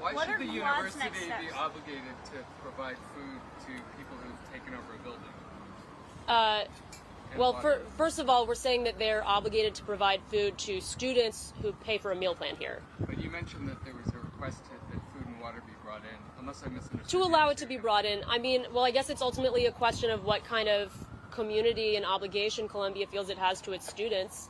Why What should are the Vlad's university next steps? be obligated to provide food to people who've taken over a building? Well, water? first of all, we're saying that they're obligated to provide food to students who pay for a meal plan here. But you mentioned that there was a request that food and water be brought in, unless I misunderstood. To allow it to be brought in. I mean, well, I guess it's ultimately a question of what kind of community and obligation Columbia feels it has to its students.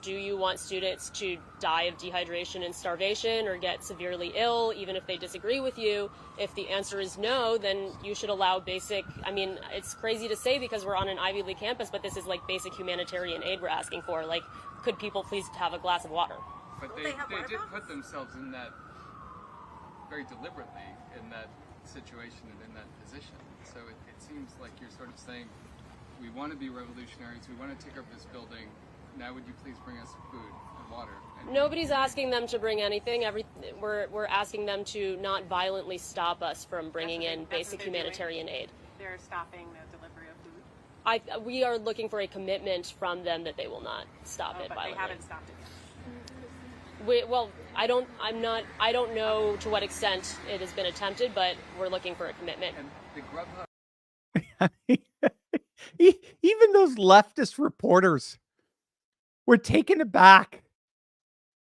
Do you want students to die of dehydration and starvation or get severely ill, even if they disagree with you? If the answer is no, then you should allow basic, I mean, it's crazy to say because we're on an Ivy League campus, but this is like basic humanitarian aid we're asking for. Like, could people please have a glass of water? But they did put themselves in that very deliberately, in that situation and in that position. So it seems like you're sort of saying, we want to be revolutionaries, we want to take over this building, now would you please bring us food and water? And nobody's asking them to bring anything. We're asking them to not violently stop us from bringing in basic humanitarian aid. They're stopping the delivery of food. We are looking for a commitment from them that they will not stop it But violently. they haven't stopped it yet. Well, I don't know to what extent it has been attempted, but we're looking for a commitment. And the Grubhub Even those leftist reporters were taken aback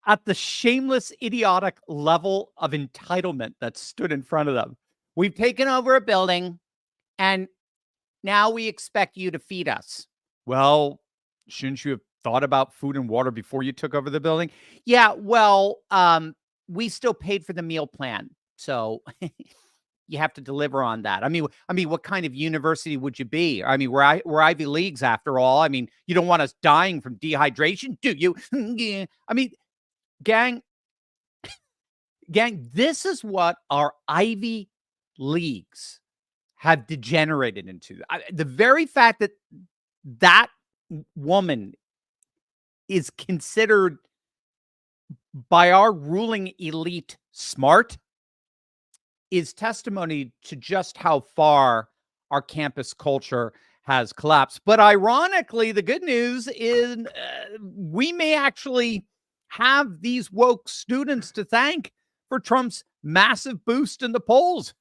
at the shameless, idiotic level of entitlement that stood in front of them. We've taken over a building, and now we expect you to feed us. Well, shouldn't you have thought about food and water before you took over the building? Yeah, well, we still paid for the meal plan, so you have to deliver on that. I mean, what kind of university would you be? I mean, we're Ivy Leagues after all. I mean, you don't want us dying from dehydration, do you? I mean, gang, this is what our Ivy Leagues have degenerated into. The very fact that that woman is considered by our ruling elite smart is testimony to just how far our campus culture has collapsed. But ironically, the good news is we may actually have these woke students to thank for Trump's massive boost in the polls.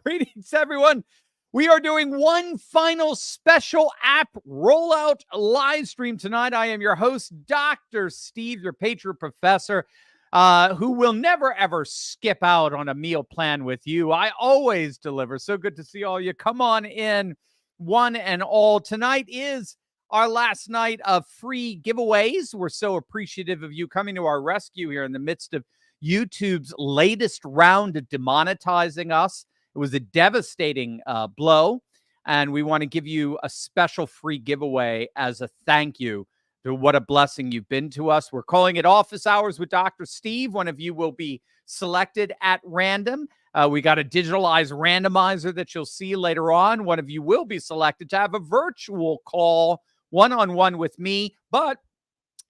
Greetings, everyone. We are doing one final special app rollout live stream tonight. I am your host, Dr. Steve, your Patriot Professor, who will never, ever skip out on a meal plan with you. I always deliver. So good to see all you. Come on in, one and all. Tonight is our last night of free giveaways. We're so appreciative of you coming to our rescue here in the midst of YouTube's latest round of demonetizing us. It was a devastating blow, and we want to give you a special free giveaway as a thank you to what a blessing you've been to us. We're calling it Office Hours with Dr. Steve. One of you will be selected at random. We got a digitalized randomizer that you'll see later on. One of you will be selected to have a virtual call one-on-one with me, but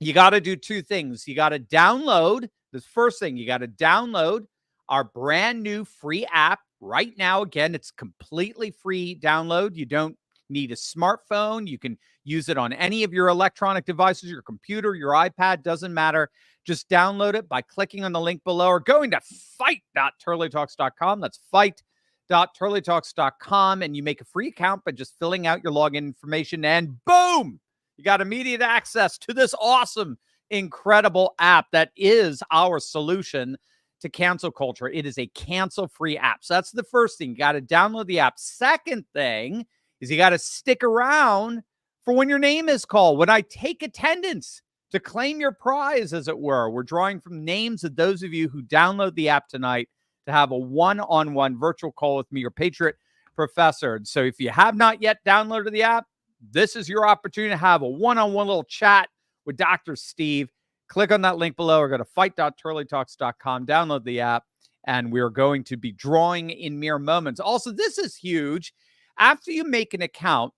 you got to do two things. You got to download, this first thing, you got to download our brand new free app right now. Again, it's completely free download. You don't need a smartphone. You can use it on any of your electronic devices, your computer, your iPad, doesn't matter. Just download it by clicking on the link below or going to fight.turleytalks.com. That's fight.turleytalks.com. And you make a free account by just filling out your login information, and boom, you got immediate access to this awesome, incredible app that is our solution to cancel culture. It is a cancel-free app. So that's the first thing. You got to download the app. Second thing is you got to stick around for when your name is called. When I take attendance to claim your prize, as it were. We're drawing from names of those of you who download the app tonight to have a one-on-one virtual call with me, your Patriot Professor. And so if you have not yet downloaded the app, this is your opportunity to have a one-on-one little chat with Dr. Steve. Click on that link below or go to fight.turleytalks.com, download the app, and we're going to be drawing in mere moments. Also, this is huge. After you make an account,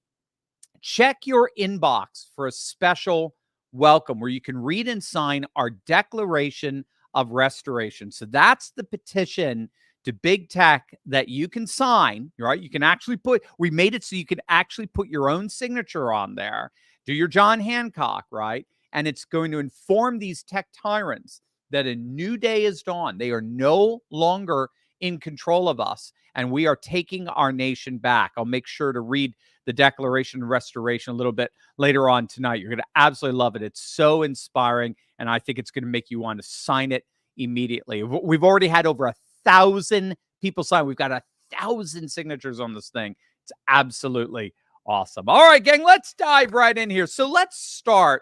check your inbox for a special welcome where you can read and sign our Declaration of Restoration. So that's the petition to big tech that you can sign, right? You can actually we made it so you can actually put your own signature on there. Do your John Hancock, right? And it's going to inform these tech tyrants that a new day is dawned. They are no longer in control of us, and we are taking our nation back. I'll make sure to read the Declaration of Restoration a little bit later on tonight. You're going to absolutely love it. It's so inspiring, and I think it's going to make you want to sign it immediately. We've already had over 1,000 people sign. We've got 1,000 signatures on this thing. It's absolutely awesome. All right, gang, let's dive right in here. So let's start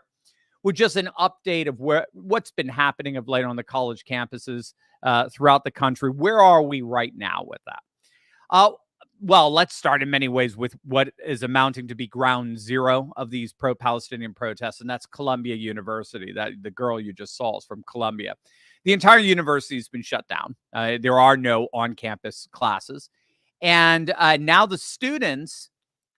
with just an update of what's been happening of late on the college campuses throughout the country. Where are we right now with that? Well, let's start in many ways with what is amounting to be ground zero of these pro-Palestinian protests, and that's Columbia University. That the girl you just saw is from Columbia. The entire university has been shut down. There are no on-campus classes, and now the students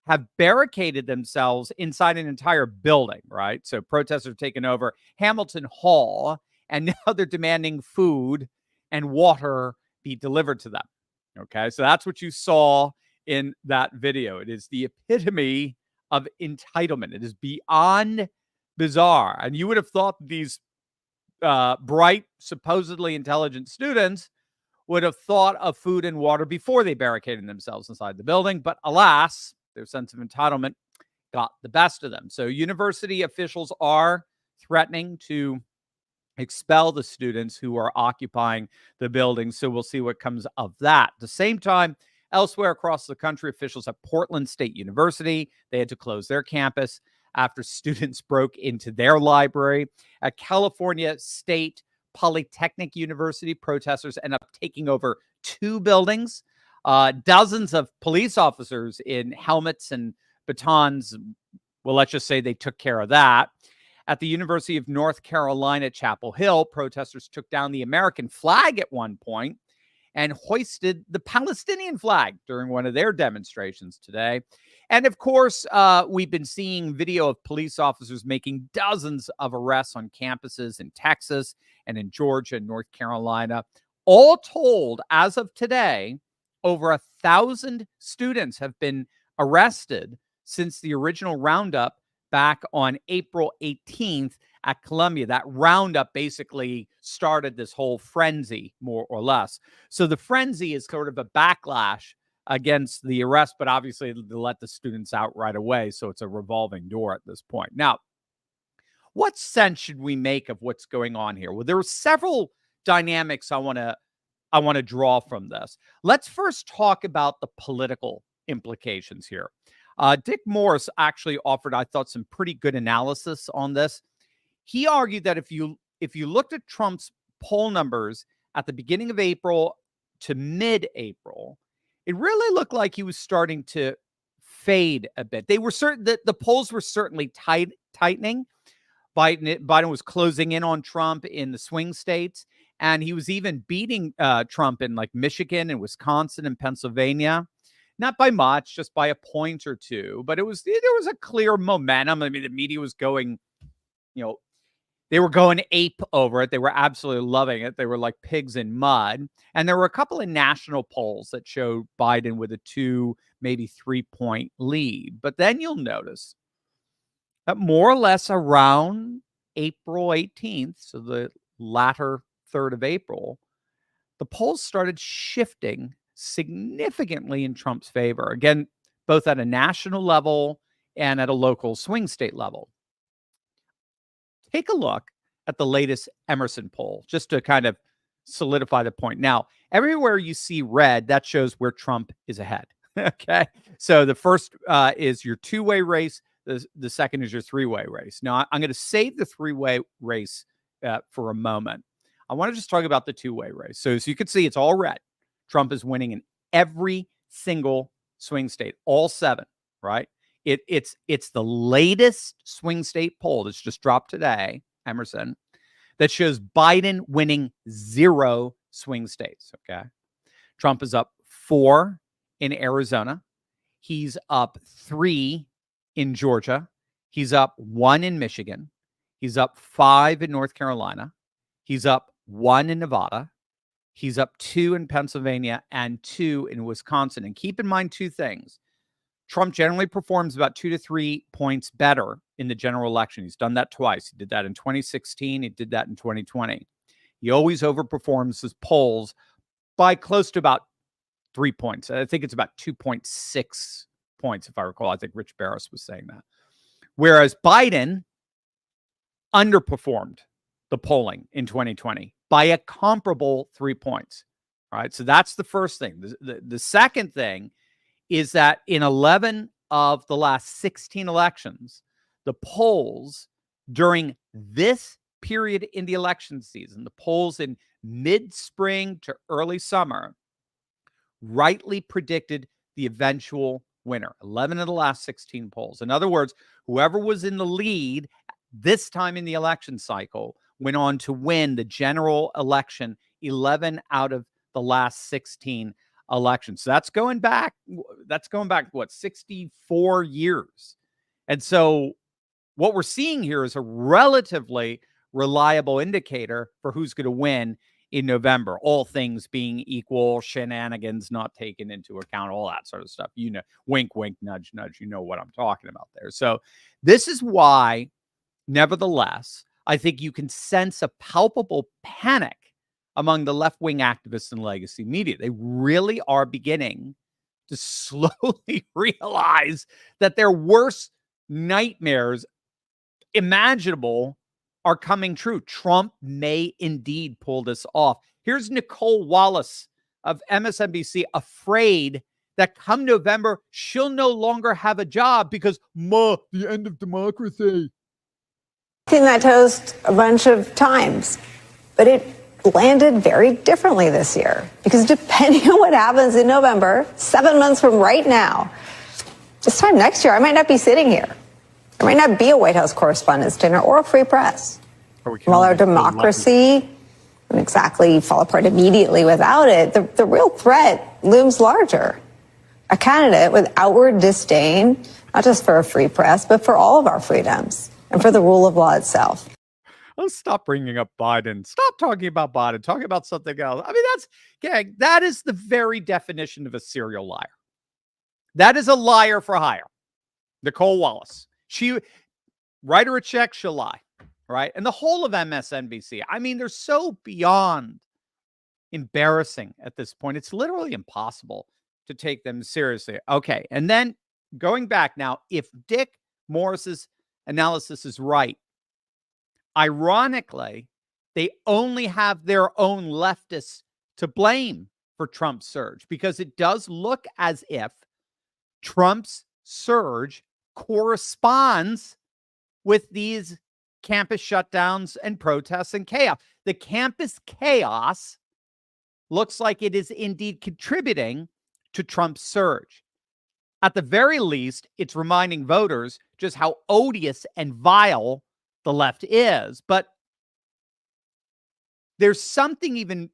have barricaded themselves inside an entire building, right? So protesters have taken over Hamilton Hall, and now they're demanding food and water be delivered to them. Okay, so that's what you saw in that video. It is the epitome of entitlement. It is beyond bizarre. And you would have thought these bright, supposedly intelligent students would have thought of food and water before they barricaded themselves inside the building. But alas, their sense of entitlement got the best of them. So university officials are threatening to expel the students who are occupying the building. So we'll see what comes of that. At the same time, elsewhere across the country, officials at Portland State University, they had to close their campus after students broke into their library. At California State Polytechnic University, protesters end up taking over 2 buildings. Dozens of police officers in helmets and batons, well, let's just say they took care of that. At the University of North Carolina, Chapel Hill, protesters took down the American flag at one point and hoisted the Palestinian flag during one of their demonstrations today. And of course, we've been seeing video of police officers making dozens of arrests on campuses in Texas and in Georgia and North Carolina. All told, as of today, over 1,000 students have been arrested since the original roundup back on April 18th at Columbia. That roundup basically started this whole frenzy, more or less. So the frenzy is sort of a backlash against the arrest, but obviously to let the students out right away. So it's a revolving door at this point. Now, what sense should we make of what's going on here? Well, there are several dynamics I want to draw from this. Let's first talk about the political implications here. Dick Morris actually offered, I thought, some pretty good analysis on this. He argued that if you looked at Trump's poll numbers at the beginning of April to mid-April, it really looked like he was starting to fade a bit. They were certain that the polls were certainly tightening. Biden was closing in on Trump in the swing states, and he was even beating Trump in like Michigan and Wisconsin and Pennsylvania. Not by much, just by a point or two, but there was a clear momentum. I mean, the media was going, they were going ape over it. They were absolutely loving it. They were like pigs in mud. And there were a couple of national polls that showed Biden with a 2, maybe 3-point lead. But then you'll notice that more or less around April 18th, so the latter third of April, the polls started shifting significantly in Trump's favor. Again, both at a national level and at a local swing state level. Take a look at the latest Emerson poll, just to kind of solidify the point. Now, everywhere you see red, that shows where Trump is ahead. Okay. So the first is your 2-way race. The second is your 3-way race. Now, I'm going to save the 3-way race for a moment. I want to just talk about the 2-way race. So as you can see, it's all red. Trump is winning in every single swing state, all 7, right? It's the latest swing state poll that's just dropped today, Emerson, that shows Biden winning 0 swing states, okay? Trump is up 4 in Arizona. He's up 3 in Georgia. He's up 1 in Michigan. He's up 5 in North Carolina. He's up 1 in Nevada. He's up 2 in Pennsylvania and 2 in Wisconsin. And keep in mind 2 things. Trump generally performs about 2 to 3 points better in the general election. He's done that twice. He did that in 2016. He did that in 2020. He always overperforms his polls by close to about 3 points. I think it's about 2.6 points, if I recall. I think Rich Barris was saying that. Whereas Biden underperformed the polling in 2020 by a comparable 3 points. All right. So that's the first thing. The second thing is that in 11 of the last 16 elections, the polls during this period in the election season, the polls in mid-spring to early summer, rightly predicted the eventual winner. 11 of the last 16 polls. In other words, whoever was in the lead this time in the election cycle went on to win the general election 11 out of the last 16 elections. So that's going back what, 64 years. And so what we're seeing here is a relatively reliable indicator for who's going to win in November, all things being equal, shenanigans not taken into account, all that sort of stuff. You know, wink, wink, nudge, nudge. You know what I'm talking about there. So this is why, nevertheless, I think you can sense a palpable panic among the left-wing activists and legacy media. They really are beginning to slowly realize that their worst nightmares imaginable are coming true. Trump may indeed pull this off. Here's Nicole Wallace of MSNBC afraid that come November, she'll no longer have a job because, the end of democracy. Seen that toast a bunch of times, but it landed very differently this year because depending on what happens in November, 7 months from right now, this time next year, I might not be sitting here. There might not be a White House Correspondents' Dinner or a free press. While our democracy wouldn't exactly fall apart immediately without it, the real threat looms larger. A candidate with outward disdain, not just for a free press, but for all of our freedoms and for the rule of law itself. Oh, stop bringing up Biden. Stop talking about Biden. Talk about something else. I mean, that is the very definition of a serial liar. That is a liar for hire. Nicole Wallace. She write her a check, she'll lie, right? And the whole of MSNBC. I mean, they're so beyond embarrassing at this point. It's literally impossible to take them seriously. Okay, and then going back now, if Dick Morris's analysis is right, ironically, they only have their own leftists to blame for Trump's surge because it does look as if Trump's surge corresponds with these campus shutdowns and protests and chaos. The campus chaos looks like it is indeed contributing to Trump's surge. At the very least, it's reminding voters just how odious and vile the left is. But there's something even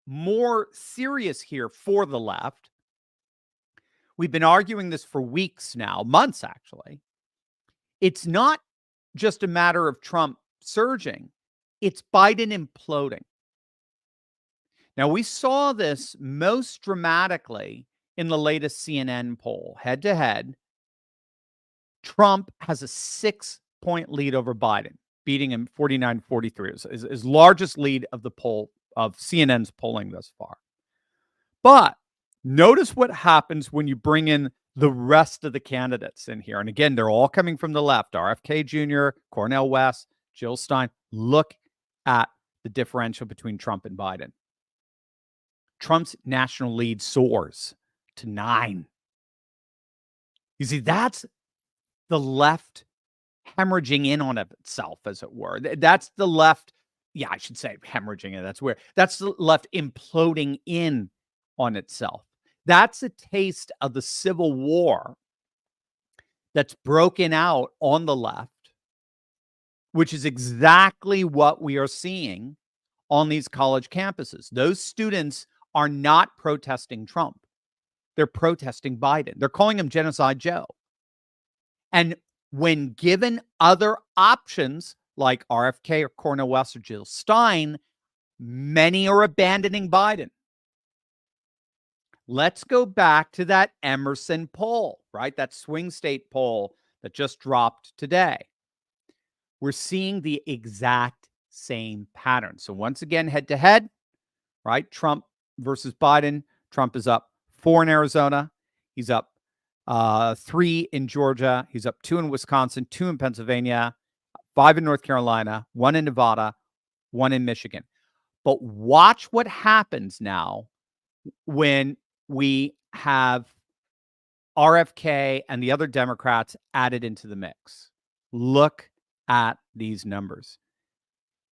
more serious here for the left. We've been arguing this for weeks now, months actually. It's not just a matter of Trump surging, it's Biden imploding. Now, we saw this most dramatically in the latest CNN poll, head to head. Trump has a 6-point lead over Biden, beating him 49-43, his largest lead of the poll of CNN's polling thus far. But notice what happens when you bring in the rest of the candidates in here. And again, they're all coming from the left. RFK Jr., Cornel West, Jill Stein. Look at the differential between Trump and Biden. Trump's national lead soars to 9. You see, that's the left hemorrhaging in on itself, as it were. That's the left. Yeah, I should say hemorrhaging in. That's the left imploding in on itself. That's a taste of the civil war that's broken out on the left, which is exactly what we are seeing on these college campuses. Those students are not protesting Trump. They're protesting Biden. They're calling him Genocide Joe. And when given other options like RFK or Cornel West or Jill Stein, many are abandoning Biden. Let's go back to that Emerson poll, right? That swing state poll that just dropped today. We're seeing the exact same pattern. So once again, head to head, right? Trump versus Biden. Trump is up 4 in Arizona. He's up 3 in Georgia. He's up 2 in Wisconsin, 2 in Pennsylvania, 5 in North Carolina, 1 in Nevada, 1 in Michigan. But watch what happens now when we have RFK and the other Democrats added into the mix. Look at these numbers.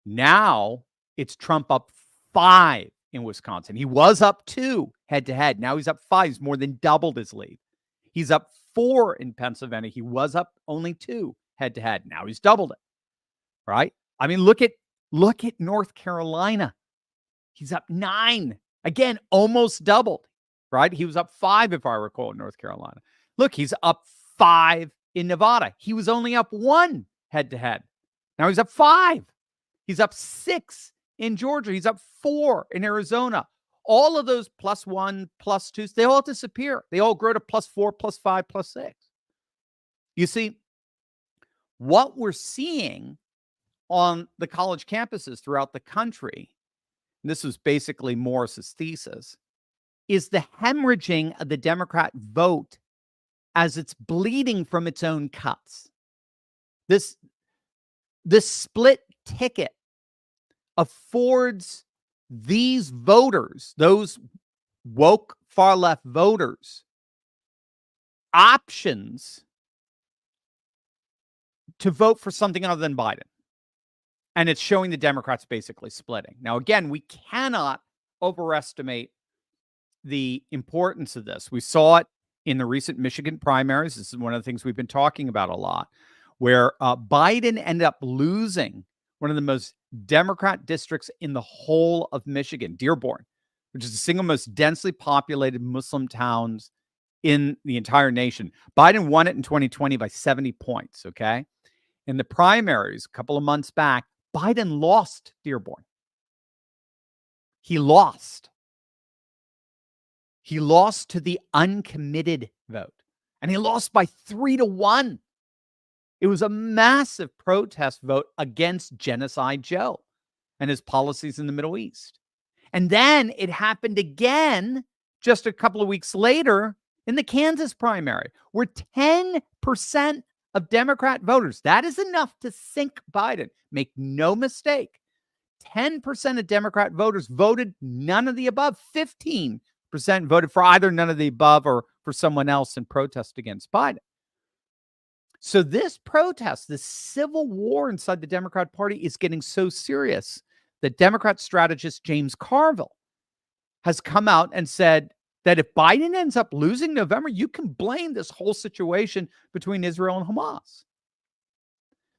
Now it's Trump up 5 in Wisconsin. He was up 2 head to head. Now he's up 5. He's more than doubled his lead. He's up 4 in Pennsylvania. He was up only 2 head to head. Now he's doubled it. Right? I mean, look at North Carolina. He's up 9. Again, almost doubled. Right? He was up 5, if I recall, in North Carolina. Look, he's up 5 in Nevada. He was only up 1 head to head. Now he's up 5. He's up 6 in Georgia. He's up 4 in Arizona. All of those +1, +2s, they all disappear. They all grow to +4, +5, +6. You see, what we're seeing on the college campuses throughout the country, and this was basically Morris's thesis, is the hemorrhaging of the Democrat vote as it's bleeding from its own cuts. This split ticket affords these voters, those woke far left voters, options to vote for something other than Biden. And it's showing the Democrats basically splitting. Now, again, we cannot overestimate the importance of this. We saw it in the recent Michigan primaries. This is one of the things we've been talking about a lot, where Biden ended up losing one of the most Democrat districts in the whole of Michigan, Dearborn, which is the single most densely populated Muslim towns in the entire nation. Biden won it in 2020 by 70 points, okay? In the primaries, a couple of months back, Biden lost Dearborn. He lost. He lost to the uncommitted vote, and he lost by 3-1. It was a massive protest vote against Genocide Joe and his policies in the Middle East. And then it happened again just a couple of weeks later in the Kansas primary, where 10% of Democrat voters, that is enough to sink Biden. Make no mistake. 10% of Democrat voters voted none of the above. 15% voted for either none of the above or for someone else in protest against Biden. So this protest, this civil war inside the Democrat Party is getting so serious that Democrat strategist James Carville has come out and said that if Biden ends up losing November, you can blame this whole situation between Israel and Hamas.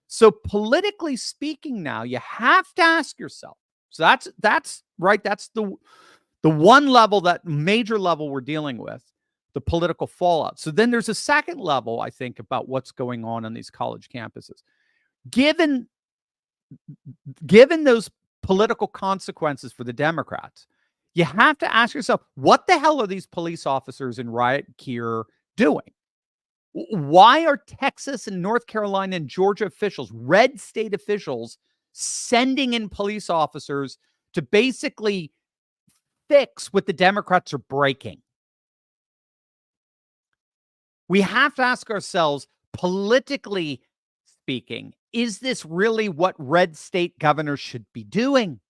So politically speaking now, you have to ask yourself. So that's right. That's the one level, that major level we're dealing with, the political fallout. So then there's a second level, I think, about what's going on these college campuses. Given those political consequences for the Democrats, you have to ask yourself, what the hell are these police officers in riot gear doing? Why are Texas and North Carolina and Georgia officials, red state officials, sending in police officers to basically fix what the Democrats are breaking? We have to ask ourselves, politically speaking, is this really what red state governors should be doing?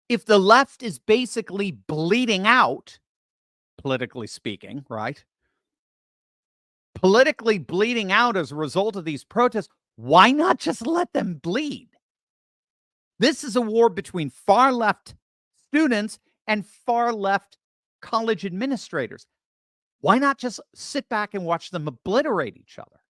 If the left is basically bleeding out, politically speaking, right? Politically bleeding out as a result of these protests, why not just let them bleed? This is a war between far left students and far left college administrators. Why not just sit back and watch them obliterate each other?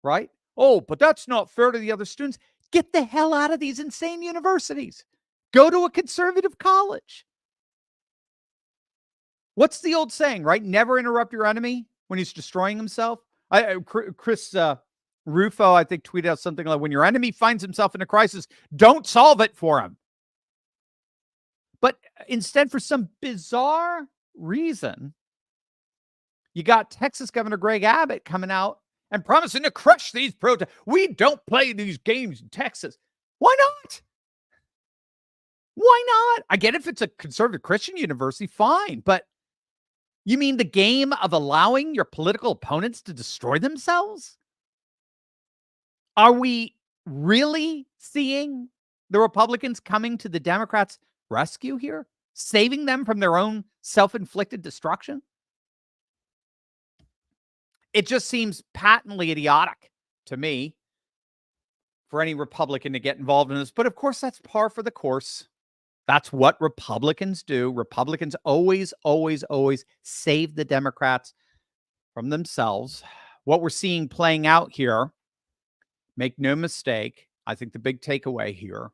Right? Oh, but that's not fair to the other students. Get the hell out of these insane universities. Go to a conservative college. What's the old saying, right? Never interrupt your enemy when he's destroying himself. Chris Rufo, I think, tweeted out something like, when your enemy finds himself in a crisis, don't solve it for him. But instead, for some bizarre reason, you got Texas Governor Greg Abbott coming out and promising to crush these protests. We don't play these games in Texas. Why not? Why not? I get if it's a conservative Christian university, fine. But you mean the game of allowing your political opponents to destroy themselves? Are we really seeing the Republicans coming to the Democrats' rescue here? Saving them from their own self-inflicted destruction? It just seems patently idiotic to me for any Republican to get involved in this. But of course, that's par for the course. That's what Republicans do. Republicans always, always, always save the Democrats from themselves. What we're seeing playing out here, make no mistake, I think the big takeaway here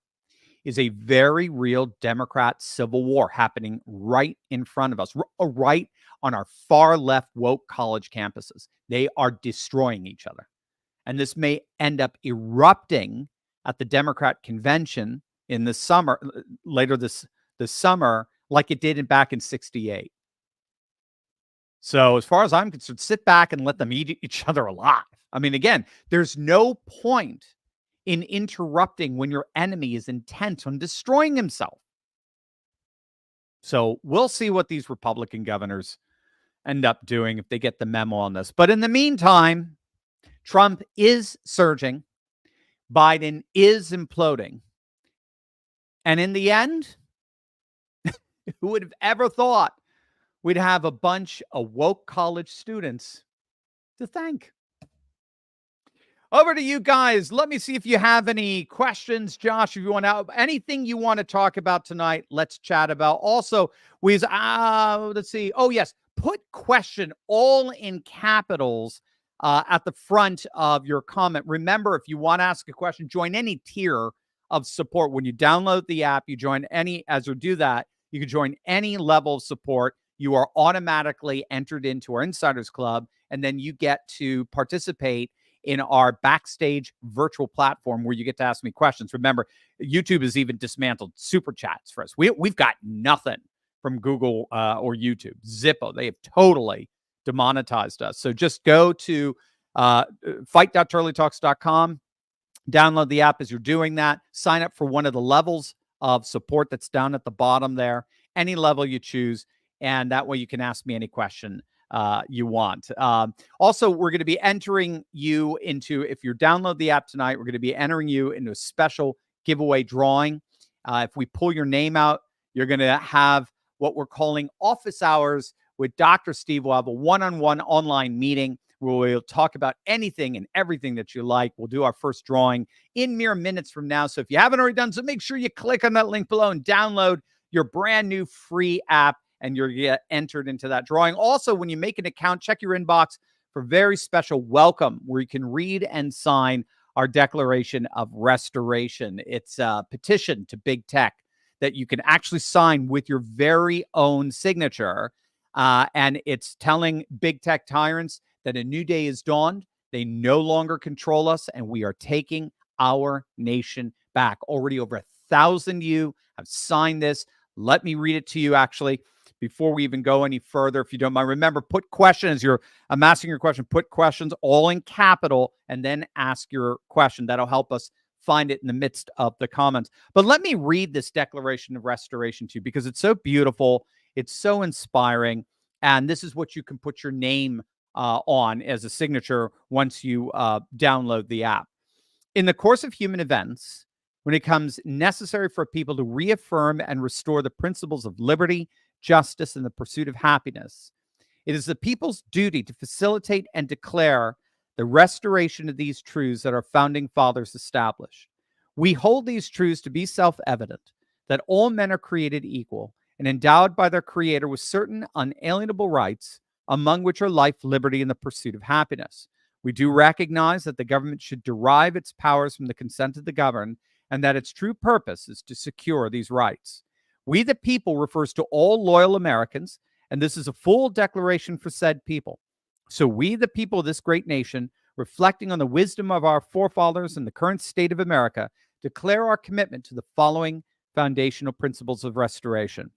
is a very real Democrat civil war happening right in front of us, right on our far left woke college campuses. They are destroying each other. And this may end up erupting at the Democrat convention in the summer, later this summer, like it did back in 68. So as far as I'm concerned, sit back and let them eat each other alive. I mean, again, there's no point in interrupting when your enemy is intent on destroying himself. So we'll see what these Republican governors end up doing if they get the memo on this. But in the meantime, Trump is surging. Biden is imploding. And in the end, who would have ever thought we'd have a bunch of woke college students to thank? Over to you guys. Let me see if you have any questions. Josh, if you want to, anything you want to talk about tonight, let's chat about. Also, let's see. Oh, yes. Put question all in capitals at the front of your comment. Remember, if you want to ask a question, join any tier of support. When you download the app, you join any, as you do that, you can join any level of support. You are automatically entered into our Insiders Club, and then you get to participate in our backstage virtual platform where you get to ask me questions. Remember, YouTube has even dismantled super chats for us. We've got nothing from Google or YouTube. Zippo, they have totally demonetized us. So just go to fight.charlietalks.com, download the app as you're doing that, sign up for one of the levels of support that's down at the bottom there, any level you choose, and that way you can ask me any question you want. Also, we're going to be entering you into, if you download the app tonight, we're going to be entering you into a special giveaway drawing. If we pull your name out, you're going to have what we're calling office hours with Dr. Steve. We'll have a one-on-one online meeting where we'll talk about anything and everything that you like. We'll do our first drawing in mere minutes from now. So if you haven't already done so, make sure you click on that link below and download your brand new free app, and you're get entered into that drawing. Also, when you make an account, check your inbox for very special welcome where you can read and sign our Declaration of Restoration. It's a petition to big tech that you can actually sign with your very own signature. And it's telling big tech tyrants that a new day is dawned. They no longer control us, and we are taking our nation back. Already over 1,000 of you have signed this. Let me read it to you, actually, before we even go any further, if you don't mind. Remember, put questions. I'm asking your question. Put questions all in capital and then ask your question. That'll help us find it in the midst of the comments. But let me read this Declaration of Restoration to you because it's so beautiful. It's so inspiring. And this is what you can put your name on as a signature once you download the app. In the course of human events, when it comes necessary for people to reaffirm and restore the principles of liberty, justice, and the pursuit of happiness, it is the people's duty to facilitate and declare the restoration of these truths that our founding fathers established. We hold these truths to be self-evident, that all men are created equal and endowed by their Creator with certain unalienable rights, among which are life, liberty, and the pursuit of happiness. We do recognize that the government should derive its powers from the consent of the governed, and that its true purpose is to secure these rights. We the people refers to all loyal Americans, and this is a full declaration for said people. So we the people of this great nation, reflecting on the wisdom of our forefathers and the current state of America, declare our commitment to the following foundational principles of restoration.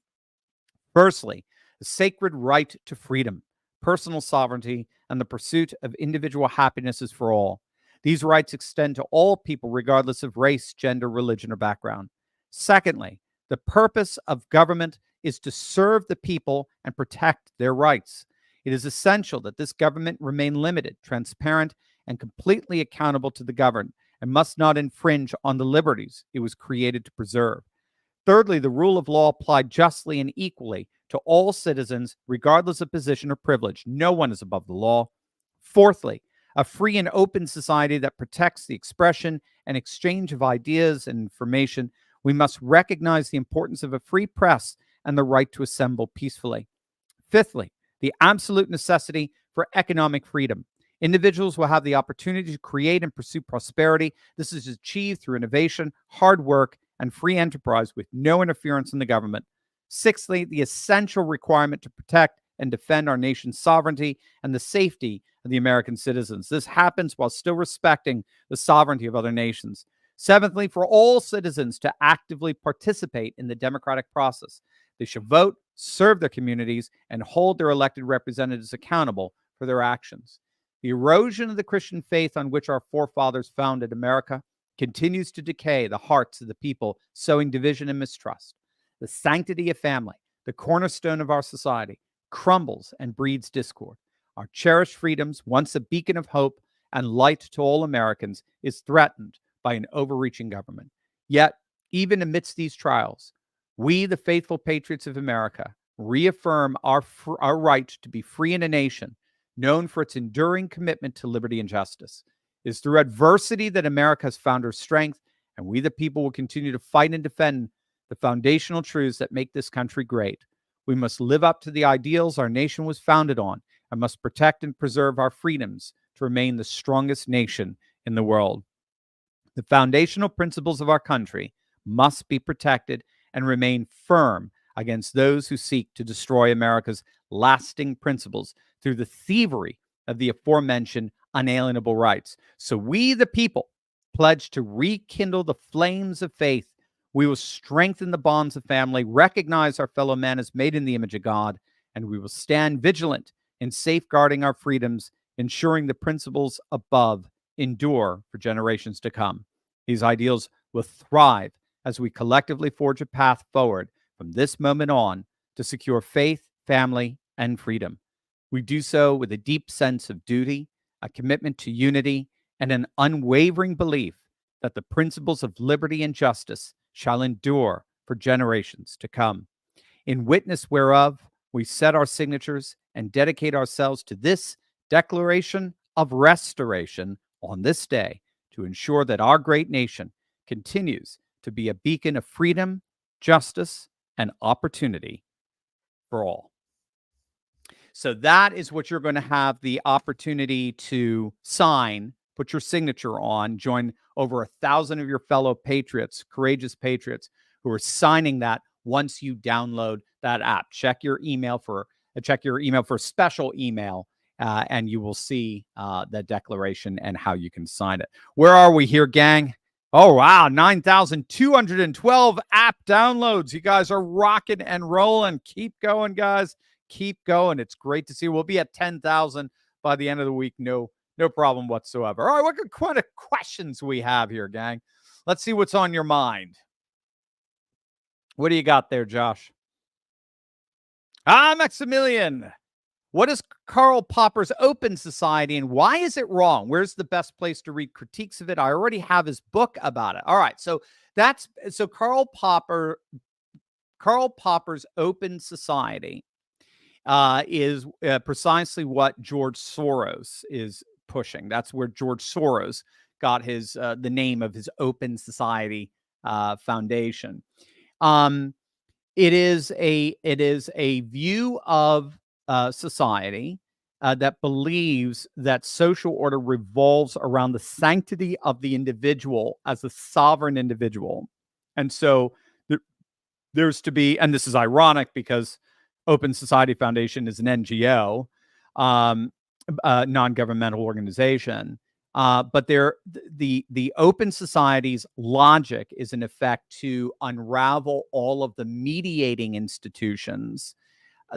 Firstly, the sacred right to freedom, personal sovereignty, and the pursuit of individual happiness is for all. These rights extend to all people, regardless of race, gender, religion, or background. Secondly, the purpose of government is to serve the people and protect their rights. It is essential that this government remain limited, transparent, and completely accountable to the governed, and must not infringe on the liberties it was created to preserve. Thirdly, the rule of law applied justly and equally to all citizens, regardless of position or privilege. No one is above the law. Fourthly, a free and open society that protects the expression and exchange of ideas and information. We must recognize the importance of a free press and the right to assemble peacefully. Fifthly, the absolute necessity for economic freedom. Individuals will have the opportunity to create and pursue prosperity. This is achieved through innovation, hard work, and free enterprise with no interference in the government. Sixthly, the essential requirement to protect and defend our nation's sovereignty and the safety of the American citizens. This happens while still respecting the sovereignty of other nations. Seventhly, for all citizens to actively participate in the democratic process. They should vote, serve their communities, and hold their elected representatives accountable for their actions. The erosion of the Christian faith on which our forefathers founded America continues to decay the hearts of the people, sowing division and mistrust. The sanctity of family, the cornerstone of our society, crumbles and breeds discord. Our cherished freedoms, once a beacon of hope and light to all Americans, is threatened by an overreaching government. Yet, even amidst these trials, we, the faithful patriots of America, reaffirm our right to be free in a nation known for its enduring commitment to liberty and justice. It is through adversity that America has found her strength, and we, the people, will continue to fight and defend the foundational truths that make this country great. We must live up to the ideals our nation was founded on and must protect and preserve our freedoms to remain the strongest nation in the world. The foundational principles of our country must be protected and remain firm against those who seek to destroy America's lasting principles through the thievery of the aforementioned unalienable rights. So we, the people, pledge to rekindle the flames of faith. We will strengthen the bonds of family, recognize our fellow man as made in the image of God, and we will stand vigilant in safeguarding our freedoms, ensuring the principles above endure for generations to come. These ideals will thrive as we collectively forge a path forward from this moment on to secure faith, family, and freedom. We do so with a deep sense of duty, a commitment to unity, and an unwavering belief that the principles of liberty and justice shall endure for generations to come. In witness whereof, we set our signatures and dedicate ourselves to this declaration of restoration on this day to ensure that our great nation continues to be a beacon of freedom, justice, and opportunity for all. So that is what you're going to have the opportunity to sign, put your signature on, join over 1,000 of your fellow patriots, courageous patriots, who are signing that once you download that app. Check your email for a special email, and you will see the declaration and how you can sign it. Where are we here, gang? Oh, wow, 9,212 app downloads. You guys are rocking and rolling. Keep going, guys. Keep going. It's great to see. We'll be at 10,000 by the end of the week. No problem whatsoever. All right, what kind of questions we have here, gang? Let's see what's on your mind. What do you got there, Josh? Maximilian. What is Karl Popper's Open Society and why is it wrong? Where's the best place to read critiques of it? I already have his book about it. All right, so Karl Popper's Open Society is precisely what George Soros is pushing. That's where George Soros got his the name of his Open Society Foundation. It is a view of society that believes that social order revolves around the sanctity of the individual as a sovereign individual. And so there's to be, and this is ironic because Open Society Foundation is an NGO, non-governmental organization. But the Open Society's logic is in effect to unravel all of the mediating institutions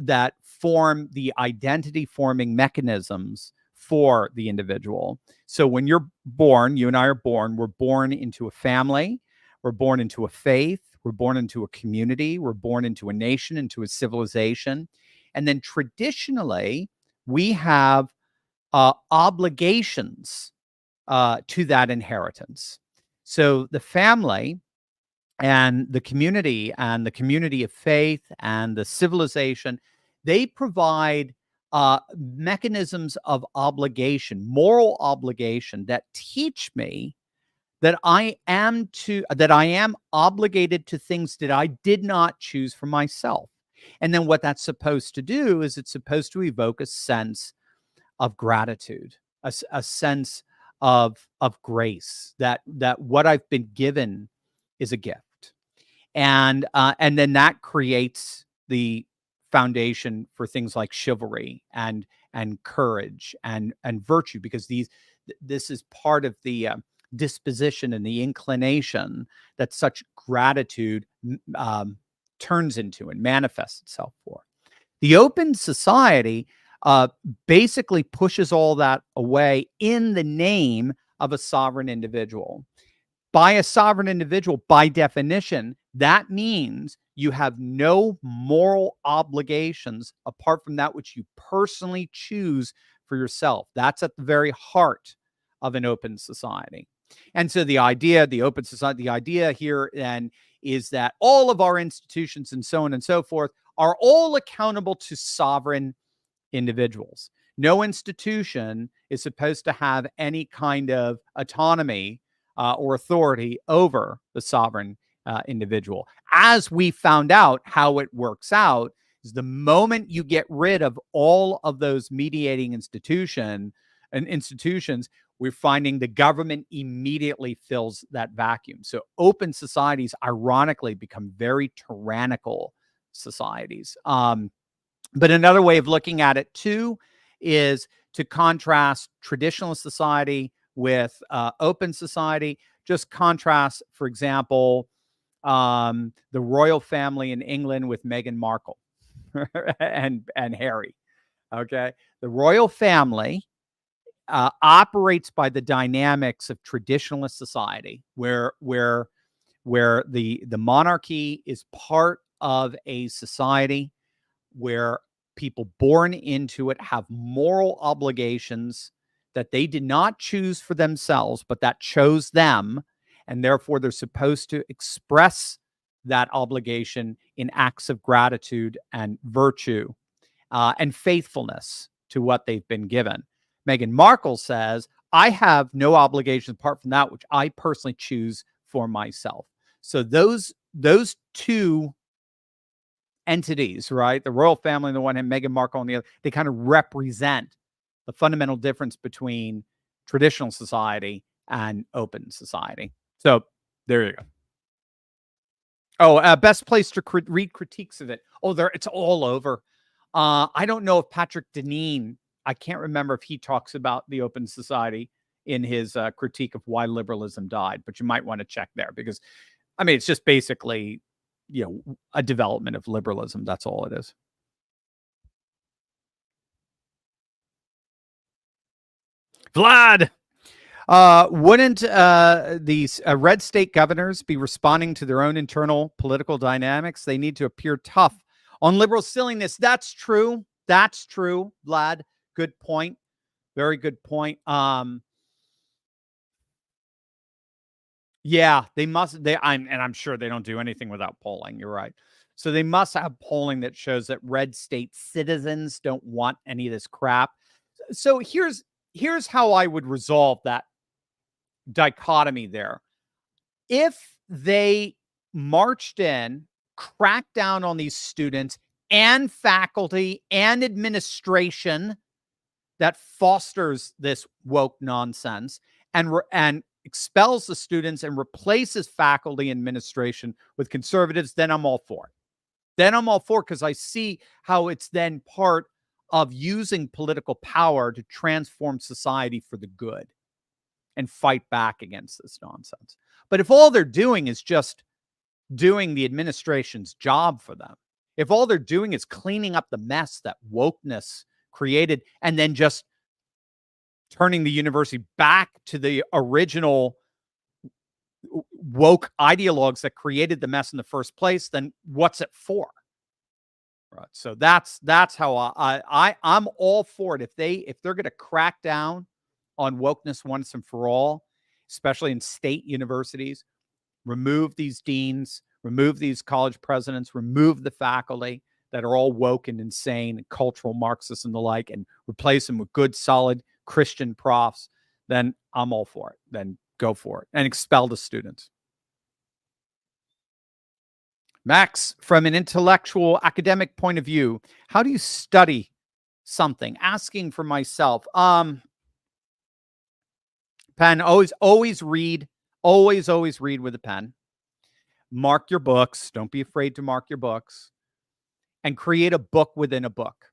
that form the identity forming mechanisms for the individual. So when you're born, you and I are born, we're born into a family, we're born into a faith, we're born into a community, we're born into a nation, into a civilization. And then traditionally, we have obligations to that inheritance. So the family and the community of faith and the civilization, they provide mechanisms of obligation, moral obligation, that teach me that I am obligated to things that I did not choose for myself. And then what that's supposed to do is it's supposed to evoke a sense of gratitude, a sense of grace, that what I've been given is a gift. And then that creates the foundation for things like chivalry and courage and virtue, because this is part of the disposition and the inclination that such gratitude turns into and manifests itself for. The open society basically pushes all that away in the name of a sovereign individual. By a sovereign individual, by definition, that means you have no moral obligations apart from that which you personally choose for yourself. That's at the very heart of an open society. And so the open society, the idea here then is that all of our institutions and so on and so forth are all accountable to sovereign individuals. No institution is supposed to have any kind of autonomy or authority over the sovereign individual. As we found out, how it works out is the moment you get rid of all of those mediating institutions, we're finding the government immediately fills that vacuum. So open societies, ironically, become very tyrannical societies. But another way of looking at it, too, is to contrast traditional society with open society. Just contrast, for example, the royal family in England with Meghan Markle and Harry. Okay, the royal family operates by the dynamics of traditionalist society, where the monarchy is part of a society where people born into it have moral obligations that they did not choose for themselves, but that chose them. And therefore, they're supposed to express that obligation in acts of gratitude and virtue and faithfulness to what they've been given. Meghan Markle says, I have no obligations apart from that which I personally choose for myself. So those two entities, right? The royal family on the one hand, Meghan Markle on the other, they kind of represent the fundamental difference between traditional society and open society. So there you go. Oh, best place to read critiques of it. Oh, it's all over. I don't know if Patrick Deneen, I can't remember if he talks about the open society in his critique of Why Liberalism Died, but you might want to check there because, I mean, it's just basically, a development of liberalism. That's all it is. Vlad, wouldn't these red state governors be responding to their own internal political dynamics? They need to appear tough on liberal silliness. That's true. That's true, Vlad. Good point. Very good point. Yeah, they must. I'm sure they don't do anything without polling. You're right. So they must have polling that shows that red state citizens don't want any of this crap. So here's how I would resolve that dichotomy there. If they marched in, cracked down on these students and faculty and administration that fosters this woke nonsense and expels the students and replaces faculty and administration with conservatives, then I'm all for it. Then I'm all for it because I see how it's then part of using political power to transform society for the good and fight back against this nonsense. But if all they're doing is just doing the administration's job for them, if all they're doing is cleaning up the mess that wokeness created and then just turning the university back to the original woke ideologues that created the mess in the first place, then what's it for? Right. So that's how I'm all for it. If they're going to crack down on wokeness once and for all, especially in state universities, remove these deans, remove these college presidents, remove the faculty that are all woke and insane and cultural Marxists and the like, and replace them with good, solid Christian profs, then I'm all for it. Then go for it and expel the students. Max, from an intellectual academic point of view, how do you study something? Asking for myself. Pen, always read. Always read with a pen. Mark your books. Don't be afraid to mark your books. And create a book within a book.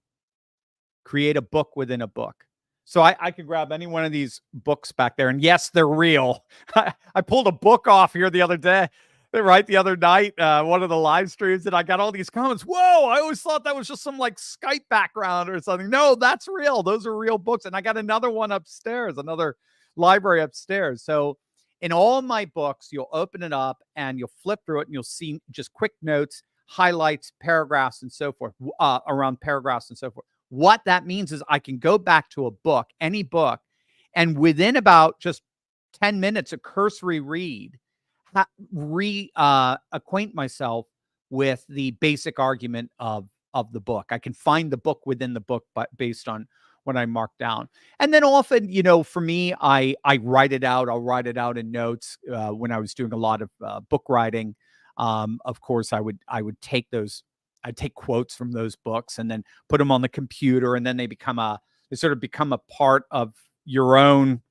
Create a book within a book. So I could grab any one of these books back there. And yes, they're real. I pulled a book off here the other day. Right, the other night, one of the live streams, and I got all these comments. Whoa, I always thought that was just some like Skype background or something. No, that's real. Those are real books. And I got another one upstairs, another library upstairs. So in all my books, you'll open it up and you'll flip through it and you'll see just quick notes, highlights, paragraphs, and so forth, around paragraphs and so forth. What that means is I can go back to a book, any book, and within about just 10 minutes, a cursory read, acquaint myself with the basic argument of the book. I can find the book within the book, but based on what I marked down. And then often, for me, I write it out. I'll write it out in notes. When I was doing a lot of book writing, of course, I would take I'd take quotes from those books and then put them on the computer, and then they sort of become a part of your own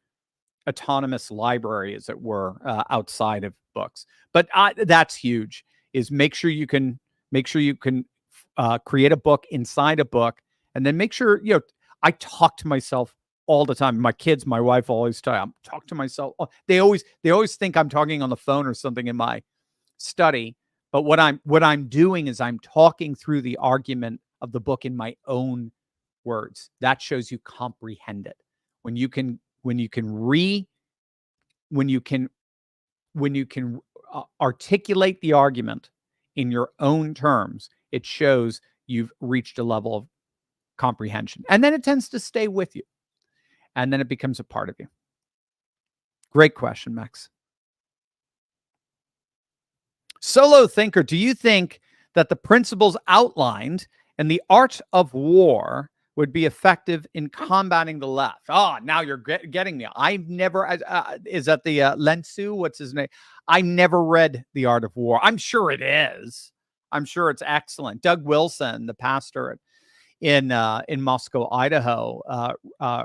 autonomous library, as it were, outside of books. But that's huge, is make sure you can create a book inside a book, and then make sure, I talk to myself all the time. My kids, my wife always talk to myself. They always think I'm talking on the phone or something in my study. But what I'm doing is I'm talking through the argument of the book in my own words. That shows you comprehend it. When you can articulate the argument in your own terms, it shows you've reached a level of comprehension. And then it tends to stay with you. And then it becomes a part of you. Great question, Max. Solo Thinker, do you think that the principles outlined in The Art of War would be effective in combating the left? Oh, now you're getting me. I've never, is that the Len Tzu? What's his name? I never read The Art of War. I'm sure it is. I'm sure it's excellent. Doug Wilson, the pastor in Moscow, Idaho,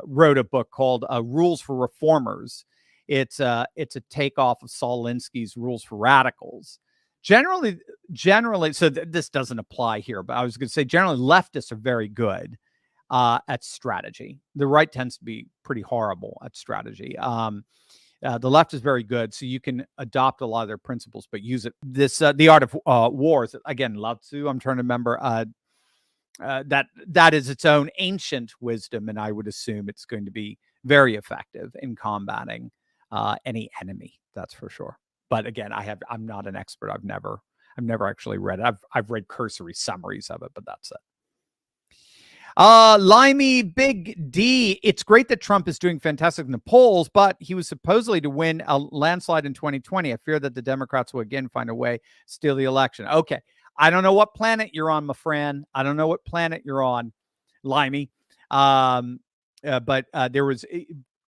wrote a book called Rules for Reformers. It's a takeoff of Saul Alinsky's Rules for Radicals. Generally, so this doesn't apply here, but I was going to say generally leftists are very good at strategy. The right tends to be pretty horrible at strategy. The left is very good, so you can adopt a lot of their principles, but use it. The Art of War is, again, Lao Tzu. I'm trying to remember that is its own ancient wisdom, and I would assume it's going to be very effective in combating any enemy. That's for sure. But again, I'm not an expert. I've never actually read it. I've read cursory summaries of it, but that's it. Limey Big D. It's great that Trump is doing fantastic in the polls, but he was supposedly to win a landslide in 2020. I fear that the Democrats will again find a way to steal the election. Okay. I don't know what planet you're on, my friend. I don't know what planet you're on, Limey. But there was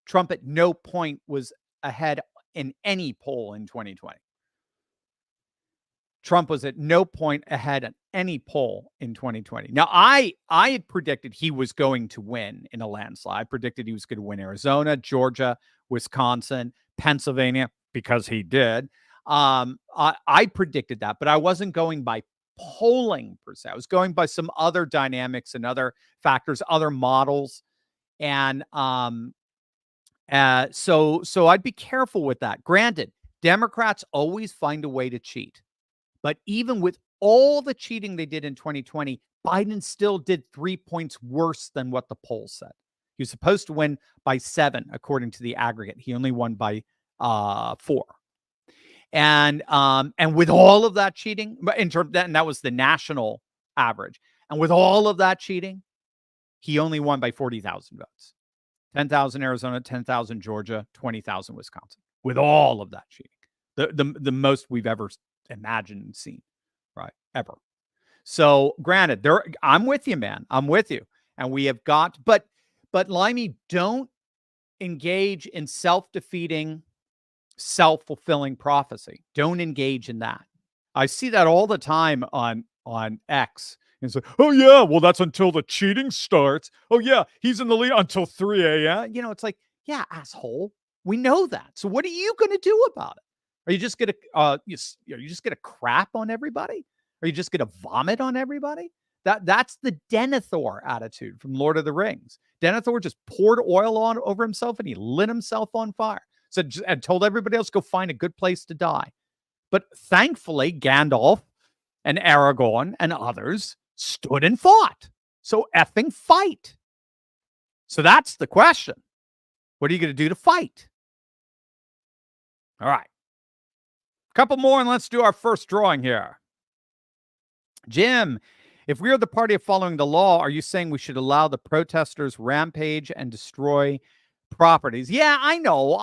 Trump at no point was ahead in any poll in 2020. Trump was at no point ahead in any poll in 2020. Now, I had predicted he was going to win in a landslide. I predicted he was going to win Arizona, Georgia, Wisconsin, Pennsylvania, because he did. I predicted that, but I wasn't going by polling per se. I was going by some other dynamics and other factors, other models. And so I'd be careful with that. Granted, Democrats always find a way to cheat. But even with all the cheating they did in 2020, Biden still did 3 points worse than what the polls said. He was supposed to win by 7, according to the aggregate. He only won by 4. And with all of that cheating, but in terms that, and that was the national average. And with all of that cheating, he only won by 40,000 votes. 10,000 Arizona, 10,000 Georgia, 20,000 Wisconsin. With all of that cheating, the most we've ever imagined and seen, right? Ever. So, granted, I'm with you, man. I'm with you. And we have got, but Limey, don't engage in self-defeating, self-fulfilling prophecy. Don't engage in that. I see that all the time on X. It's like, oh yeah, well that's until the cheating starts. Oh yeah, he's in the lead until 3 a.m. You know, it's like, yeah, asshole. We know that. So what are you going to do about it? Are you just going to are you just going to crap on everybody? Are you just going to vomit on everybody? That's the Denethor attitude from Lord of the Rings. Denethor just poured oil on over himself and he lit himself on fire. So and told everybody else go find a good place to die. But thankfully, Gandalf and Aragorn and others stood and fought. So effing fight. So that's the question. What are you going to do to fight? All right. A couple more and let's do our first drawing here. Jim, if we are the party of following the law, are you saying we should allow the protesters rampage and destroy properties? Yeah, I know.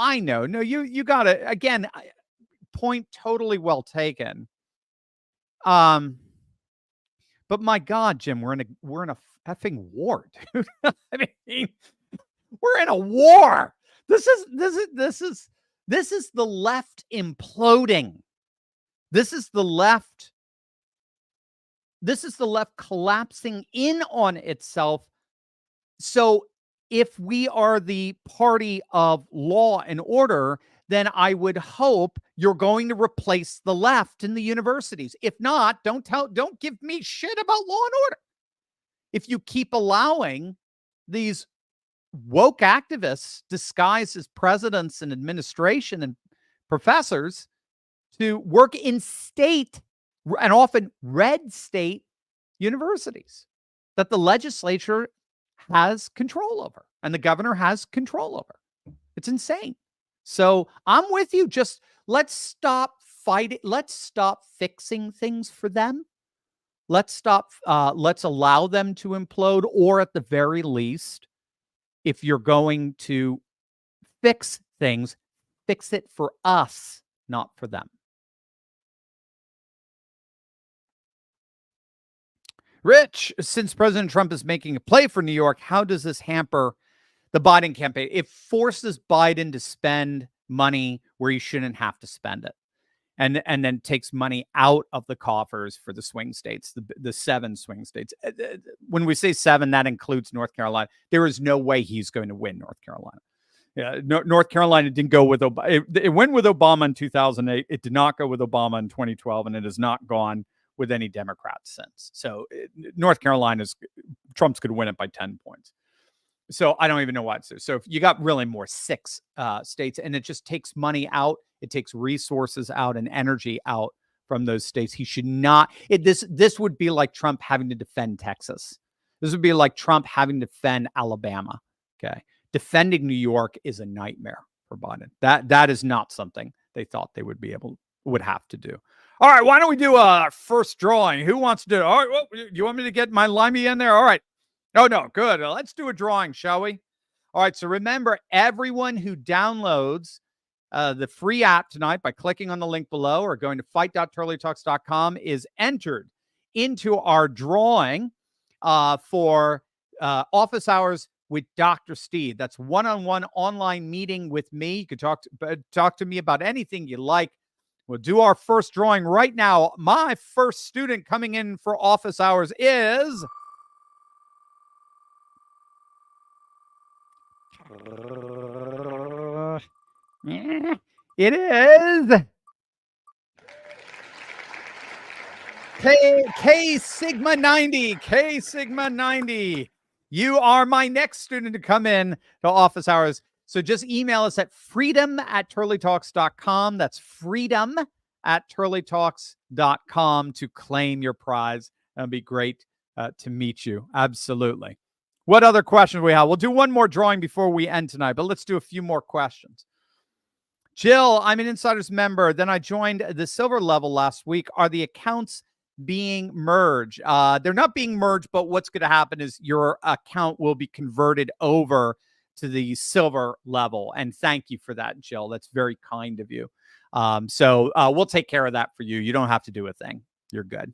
No, you got it. Again, point totally well taken. But my God, Jim, we're in a effing war, dude. I mean, we're in a war. This is the left imploding. This is the left collapsing in on itself. So if we are the party of law and order, then I would hope you're going to replace the left in the universities. If not, don't give me shit about law and order. If you keep allowing these woke activists disguised as presidents and administration and professors to work in state and often red state universities that the legislature has control over and the governor has control over. It's insane. So I'm with you. Just let's stop fighting. Let's stop fixing things for them. Let's allow them to implode, or at the very least, if you're going to fix things, fix it for us, not for them. Rich, since President Trump is making a play for New York, how does this hamper the Biden campaign? It forces Biden to spend money where he shouldn't have to spend it. And then takes money out of the coffers for the swing states, the 7 swing states. When we say 7, that includes North Carolina. There is no way he's going to win North Carolina. Yeah, North Carolina didn't go with Obama. It went with Obama in 2008. It did not go with Obama in 2012, and it has not gone with any Democrats since. So North Carolina's Trump's could win it by 10 points. So I don't even know what to do. So if you got really more 6 states, and it just takes money out, it takes resources out and energy out from those states. He should not. This would be like Trump having to defend Texas. This would be like Trump having to defend Alabama. Okay, defending New York is a nightmare for Biden. That is not something they thought they would have to do. All right, why don't we do a first drawing? Who wants to do it? All right, well, you want me to get my Limey in there? All right. Oh, no, good. Let's do a drawing, shall we? All right, so remember, everyone who downloads the free app tonight by clicking on the link below or going to fight.turleytalks.com is entered into our drawing for office hours with Dr. Steve. That's one-on-one online meeting with me. You can talk to me about anything you like. We'll do our first drawing right now. My first student coming in for office hours is... It is K Sigma 90. K Sigma 90. You are my next student to come in to office hours. So just email us at freedom@turleytalks.com. That's freedom at turleytalks.com to claim your prize. It'd be great to meet you. Absolutely. What other questions we have? We'll do one more drawing before we end tonight, but let's do a few more questions. Jill, I'm an Insiders member. Then I joined the silver level last week. Are the accounts being merged? They're not being merged, but what's going to happen is your account will be converted over to the silver level. And thank you for that, Jill. That's very kind of you. So we'll take care of that for you. You don't have to do a thing. You're good.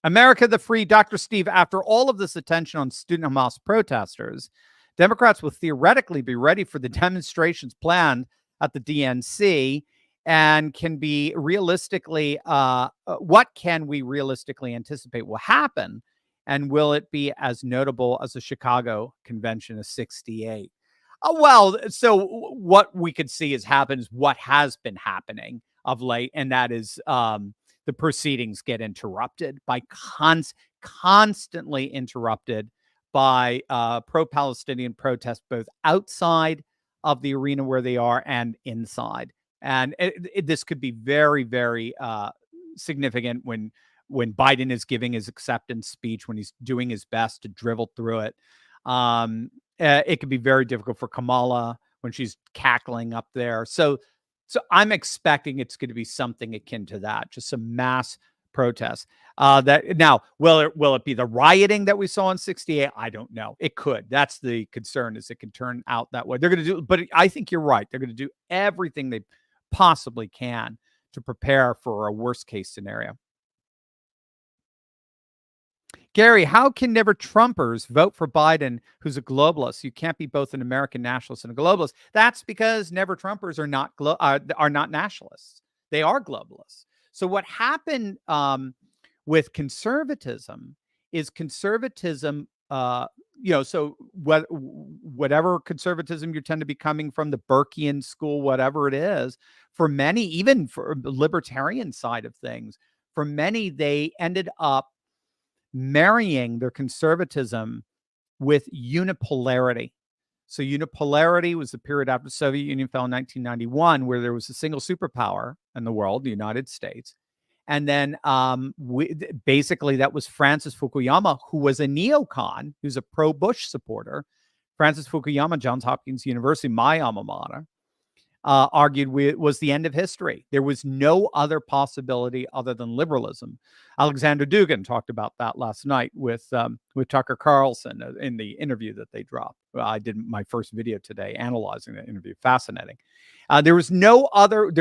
America the Free, Dr. Steve, after all of this attention on student Hamas protesters, Democrats will theoretically be ready for the demonstrations planned at the DNC and can be realistically, what can we realistically anticipate will happen? And will it be as notable as the Chicago Convention of 68? Well, so what we could see is happens what has been happening of late, and that is the proceedings get interrupted by constantly interrupted by pro-Palestinian protests, both outside of the arena where they are and inside. And this could be very, very significant when Biden is giving his acceptance speech, when he's doing his best to drivel through it. It could be very difficult for Kamala when she's cackling up there. So I'm expecting it's going to be something akin to that, just some mass protests. That now, will it be the rioting that we saw in 68? I don't know. It could. That's the concern, is it can turn out that way. They're going to do, but I think you're right. They're going to do everything they possibly can to prepare for a worst case scenario. Gary, how can never Trumpers vote for Biden, who's a globalist? You can't be both an American nationalist and a globalist. That's because never Trumpers are not nationalists. They are globalists. So what happened with conservatism is conservatism, so whatever conservatism you tend to be coming from, the Burkean school, whatever it is, for many, even for the libertarian side of things, for many, they ended up marrying their conservatism with unipolarity. So unipolarity was the period after the Soviet Union fell in 1991, where there was a single superpower in the world, the United States. And then basically that was Francis Fukuyama, who was a neocon, who's a pro-Bush supporter. Francis Fukuyama, Johns Hopkins University, my alma mater, argued it was the end of history. There was no other possibility other than liberalism. Alexander Dugin talked about that last night with Tucker Carlson in the interview that they dropped. I did my first video today analyzing that interview. Fascinating. There was no other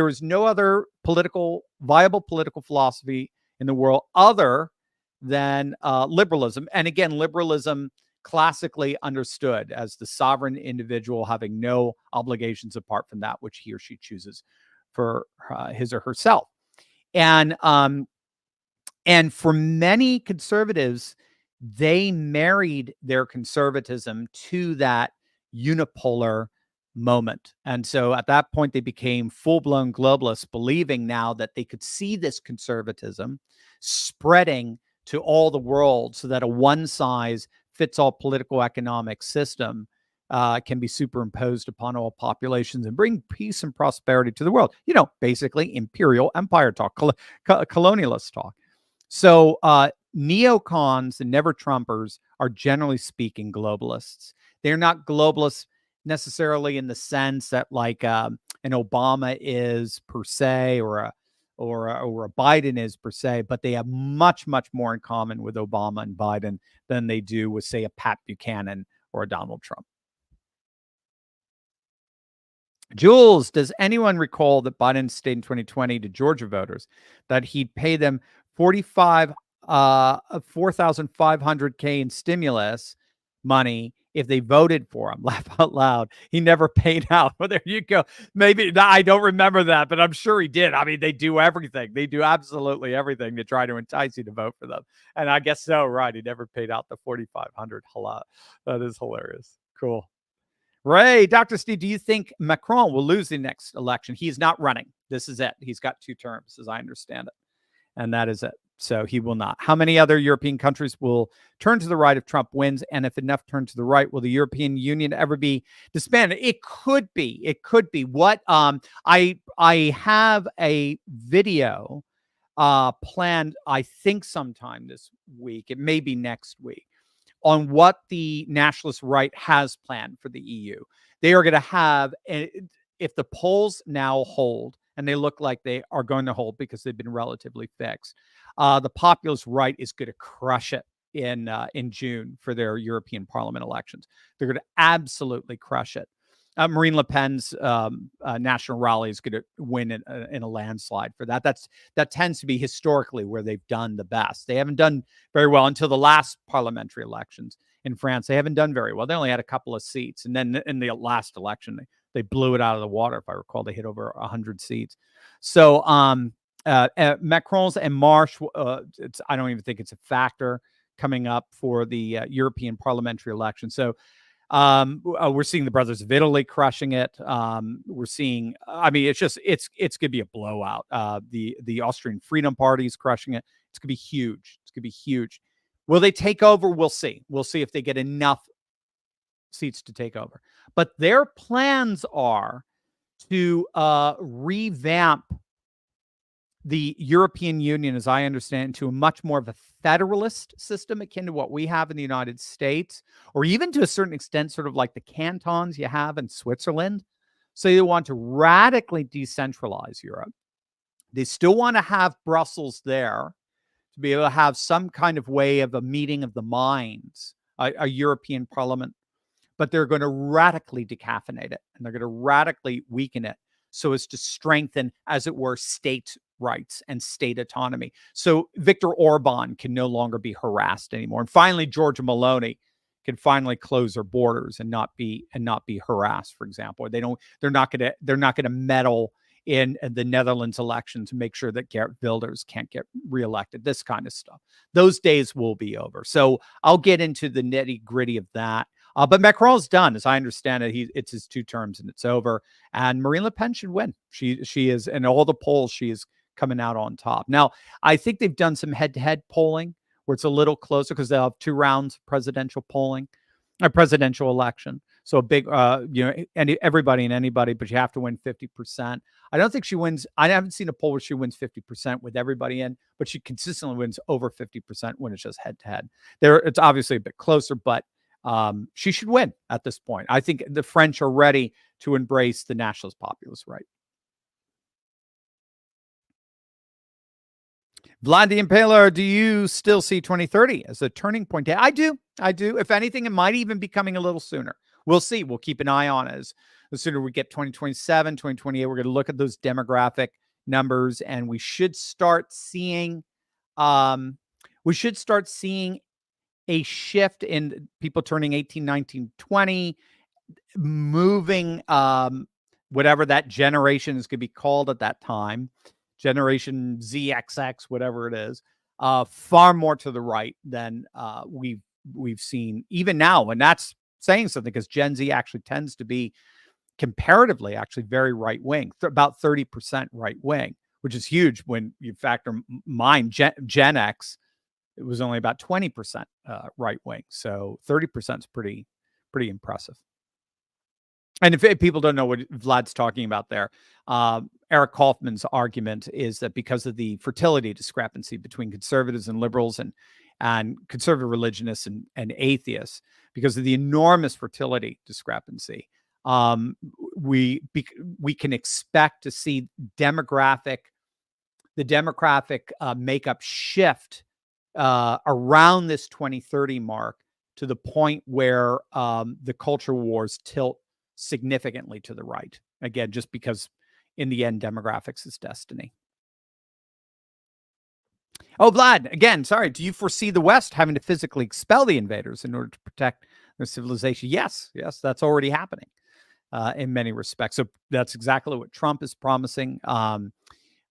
viable political philosophy in the world other than liberalism. And again, liberalism classically understood as the sovereign individual having no obligations apart from that which he or she chooses for his or herself. And for many conservatives, they married their conservatism to that unipolar moment. And so at that point, they became full-blown globalists, believing now that they could see this conservatism spreading to all the world so that a one-size-fits-all political economic system can be superimposed upon all populations and bring peace and prosperity to the world. Basically imperial empire talk, colonialist talk. So neocons and never Trumpers are generally speaking globalists. They're not globalists necessarily in the sense that like an Obama is per se, or a Biden is per se, but they have much, much more in common with Obama and Biden than they do with, say, a Pat Buchanan or a Donald Trump. Jules, does anyone recall that Biden stated in 2020 to Georgia voters that he'd pay them $4,500 in stimulus money if they voted for him? Laugh out loud. He never paid out. Well, there you go. Maybe I don't remember that, but I'm sure he did. I mean, they do everything. They do absolutely everything to try to entice you to vote for them. And I guess so, right. He never paid out the $4,500. That is hilarious. Cool. Ray, Dr. Steve, do you think Macron will lose the next election? He's not running. This is it. He's got 2 terms, as I understand it. And that is it. So he will not. How many other European countries will turn to the right if Trump wins? And if enough turn to the right, will the European Union ever be disbanded? It could be. It could be. What I have a video planned, I think sometime this week. It may be next week, on what the nationalist right has planned for the EU. They are going to have, if the polls now hold, and they look like they are going to hold because they've been relatively fixed, the populist right is going to crush it in June for their European Parliament elections. They're going to absolutely crush it. Marine Le Pen's national rally is going to win in a landslide for that. That tends to be historically where they've done the best. They haven't done very well until the last parliamentary elections in France. They haven't done very well. They only had a couple of seats, and then in the last election, they blew it out of the water. If I recall, they hit over 100 seats. So Macron's and Marche, I don't even think it's a factor coming up for the European parliamentary election. So we're seeing the Brothers of Italy crushing it. We're seeing, I mean, it's going to be a blowout. The Austrian Freedom Party is crushing it. It's going to be huge. It's going to be huge. Will they take over? We'll see. We'll see if they get enough seats to take over. But their plans are to revamp the European Union, as I understand, to a much more of a federalist system akin to what we have in the United States, or even to a certain extent, sort of like the cantons you have in Switzerland. So they want to radically decentralize Europe. They still want to have Brussels there to be able to have some kind of way of a meeting of the minds, a European Parliament, but they're going to radically decaffeinate it, and they're going to radically weaken it so as to strengthen, as it were, state rights and state autonomy. So Viktor Orban can no longer be harassed anymore. And finally, Giorgia Meloni can finally close their borders and not be harassed, for example. They're not going to meddle in the Netherlands election to make sure that Geert Wilders can't get reelected, this kind of stuff. Those days will be over. So I'll get into the nitty gritty of that. But Macron's done, as I understand it. It's his 2 terms and it's over. And Marine Le Pen should win. She is, in all the polls, she is coming out on top. Now, I think they've done some head-to-head polling where it's a little closer because they'll have 2 rounds of presidential polling, a presidential election. So a big, everybody and anybody, but you have to win 50%. I don't think she wins. I haven't seen a poll where she wins 50% with everybody in, but she consistently wins over 50% when it's just head-to-head. It's obviously a bit closer, but she should win at this point. I think the French are ready to embrace the nationalist populist right. Vlad the Impaler, do you still see 2030 as a turning point? I do. If anything, it might even be coming a little sooner. We'll see. We'll keep an eye on it. As the sooner we get 2027, 2028, we're going to look at those demographic numbers, and we should start seeing a shift in people turning 18, 19, 20, moving whatever that generation is going to be called at that time, Generation ZXX, whatever it is, far more to the right than we've seen even now. And that's saying something, because Gen Z actually tends to be comparatively actually very right-wing, about 30% right-wing, which is huge when you factor mine, Gen X. It was only about 20% right-wing. So 30% is pretty impressive. And if people don't know what Vlad's talking about there, Eric Kaufman's argument is that because of the fertility discrepancy between conservatives and liberals and conservative religionists and atheists, because of the enormous fertility discrepancy, we can expect to see the demographic makeup shift around this 2030 mark, to the point where the culture wars tilt significantly to the right. Again, just because in the end, demographics is destiny. Oh, Vlad, again, sorry. Do you foresee the West having to physically expel the invaders in order to protect their civilization? Yes, that's already happening in many respects. So that's exactly what Trump is promising.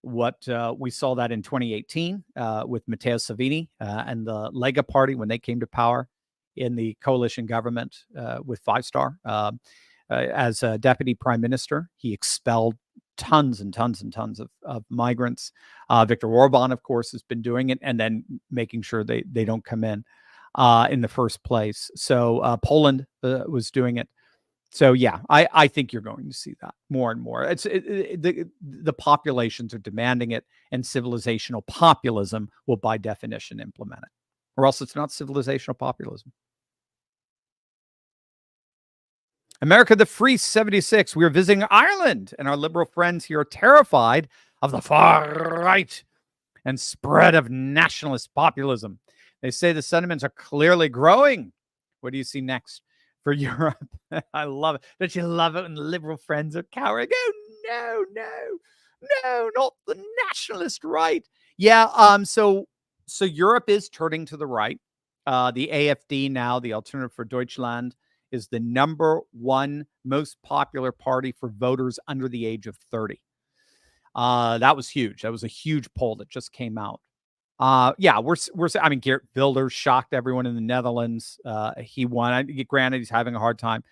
What we saw that in 2018 with Matteo Salvini and the Lega Party when they came to power in the coalition government with Five Star as a deputy prime minister. He expelled tons and tons and tons of migrants. Viktor Orban, of course, has been doing it and then making sure they don't come in the first place. So Poland was doing it. So yeah, I think you're going to see that more and more. The populations are demanding it, and civilizational populism will by definition implement it, or else it's not civilizational populism. America the Free 76. We are visiting Ireland, and our liberal friends here are terrified of the far right and spread of nationalist populism. They say the sentiments are clearly growing. What do you see next for Europe? I love it. Don't you love it when liberal friends are cowering? Oh, no, not the nationalist right. Yeah, so Europe is turning to the right. The AfD now, the Alternative for Deutschland, is the #1 most popular party for voters under the age of 30. That was huge. That was a huge poll that just came out. Yeah, I mean, Geert Wilders shocked everyone in the Netherlands. He won. Granted, he's having a hard time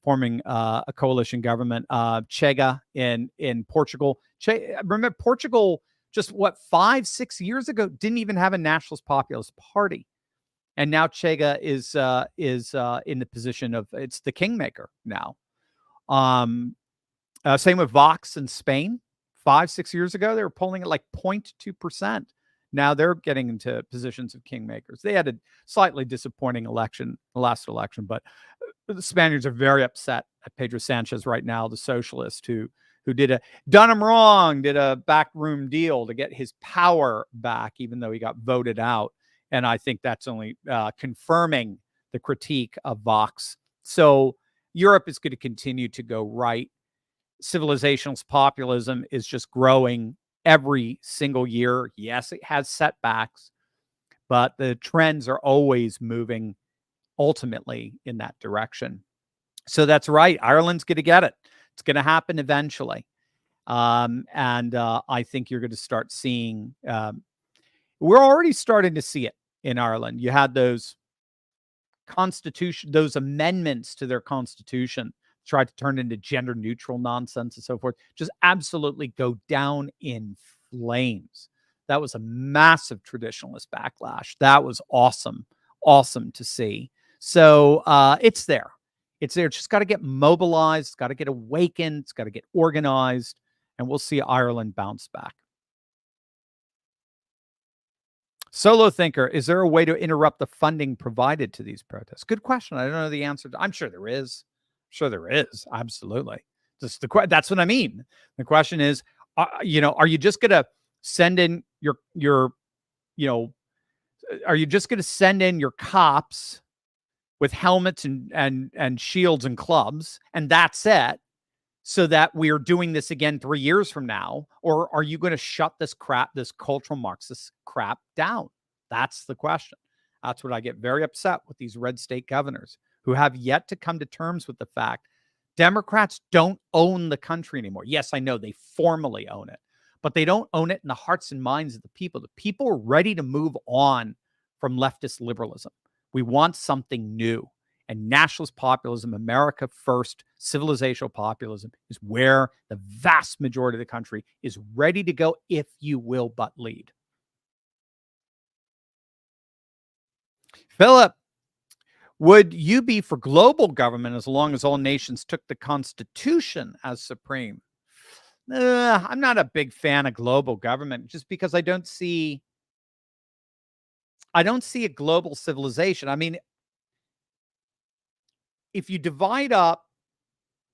forming a coalition government. Chega in Portugal. Remember, Portugal just 5-6 years ago didn't even have a nationalist populist party. And now Chega is in the position of, it's the kingmaker now. Same with Vox in Spain. 5-6 years ago, they were polling at like 0.2%. Now they're getting into positions of kingmakers. They had a slightly disappointing election, the last election, but the Spaniards are very upset at Pedro Sanchez right now, the socialist who done him wrong, did a backroom deal to get his power back, even though he got voted out. And I think that's only confirming the critique of Vox. So Europe is going to continue to go right. Civilizational populism is just growing every single year. Yes, it has setbacks, but the trends are always moving ultimately in that direction. So that's right. Ireland's going to get it. It's going to happen eventually. And I think you're going to start seeing, we're already starting to see it in Ireland. You had those amendments to their constitution, tried to turn into gender neutral nonsense and so forth, just absolutely go down in flames. That was a massive traditionalist backlash. That was awesome to see. So it's there. It's just got to get mobilized. It's got to get awakened. It's got to get organized. And we'll see Ireland bounce back. Solo Thinker, is there a way to interrupt the funding provided to these protests? Good question. I don't know the answer. I'm sure there is. Absolutely. That's what I mean. The question is, are you just going to send in are you just going to send in your cops with helmets and shields and clubs, and that's it, so that we are doing this again 3 years from now? Or are you going to shut this cultural Marxist crap down? That's the question. That's what I get very upset with these red state governors who have yet to come to terms with the fact Democrats don't own the country anymore. Yes, I know they formally own it, but they don't own it in the hearts and minds of the people. The people are ready to move on from leftist liberalism. We want something new. And nationalist populism, America first, civilizational populism, is where the vast majority of the country is ready to go, if you will but lead. Philip, would you be for global government as long as all nations took the Constitution as supreme? I'm not a big fan of global government, just because I don't see a global civilization. I mean, if you divide up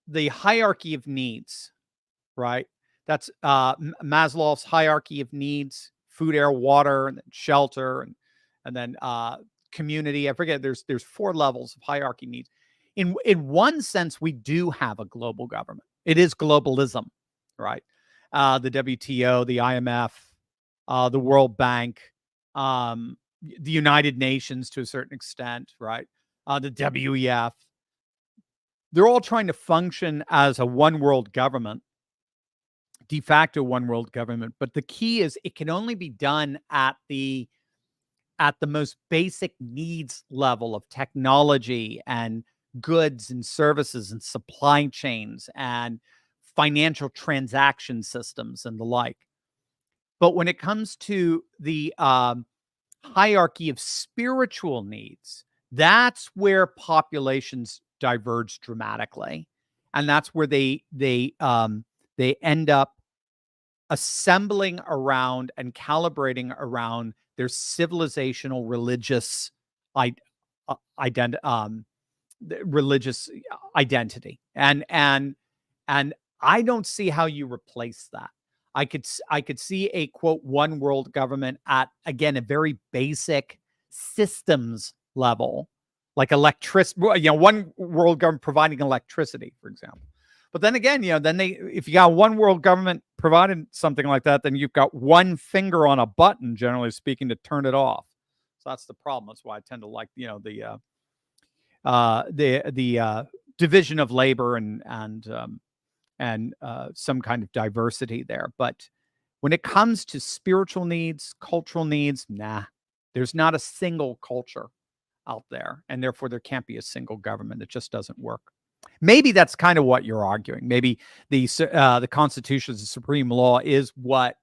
the hierarchy of needs, right? That's Maslow's hierarchy of needs: food, air, water, and then shelter, and then community. I forget. There's 4 levels of hierarchy needs. In one sense, we do have a global government. It is globalism, right? The WTO, the IMF, the World Bank, the United Nations to a certain extent, right? The WEF. They're all trying to function as a one world government, de facto one world government. But the key is it can only be done at the most basic needs level of technology and goods and services and supply chains and financial transaction systems and the like. But when it comes to the hierarchy of spiritual needs, that's where populations diverge dramatically, and that's where they end up assembling around and calibrating around their civilizational religious religious identity, and I don't see how you replace that. I could see a quote one world government at, again, a very basic systems level, like electricity, one world government providing electricity, for example. But then again, if you got one world government providing something like that, then you've got one finger on a button, generally speaking, to turn it off. So that's the problem. That's why I tend to like, the division of labor and some kind of diversity there. But when it comes to spiritual needs, cultural needs, there's not a single culture out there, and therefore there can't be a single government. It just doesn't work. Maybe that's kind of what you're arguing. Maybe the Constitution as a supreme law is what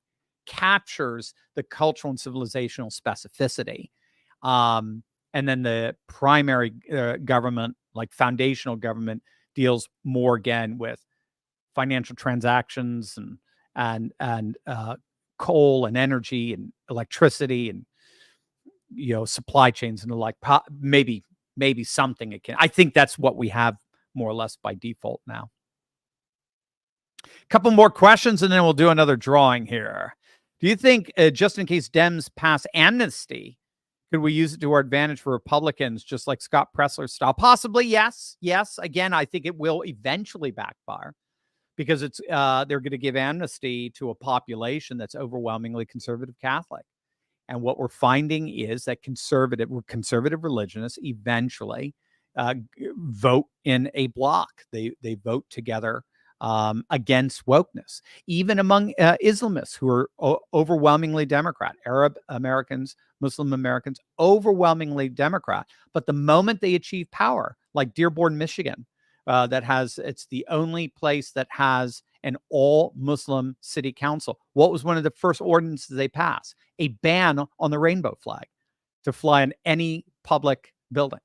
captures the cultural and civilizational specificity. And then the primary government, like foundational government, deals more again with financial transactions and coal and energy and electricity and supply chains and the like. Maybe something it can. I think that's what we have more or less by default now. A couple more questions and then we'll do another drawing here. Do you think, just in case Dems pass amnesty, could we use it to our advantage for Republicans, just like Scott Presler style? Possibly, yes. Again, I think it will eventually backfire because it's they're going to give amnesty to a population that's overwhelmingly conservative Catholic. And what we're finding is that conservative religionists eventually vote in a block. They vote together against wokeness, even among Islamists who are overwhelmingly Democrat, Arab Americans, Muslim Americans, overwhelmingly Democrat. But the moment they achieve power, like Dearborn, Michigan, it's the only place that has an all-Muslim city council. What was one of the first ordinances they passed? A ban on the rainbow flag to fly in any public building.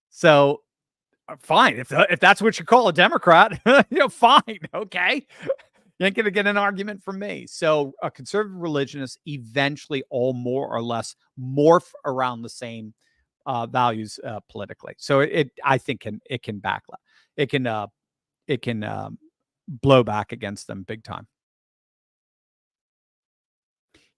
So fine, if that's what you call a Democrat, fine, okay. You ain't gonna get an argument from me. So conservative religionists eventually all more or less morph around the same values politically. So I think it can backlash. It can blow back against them big time.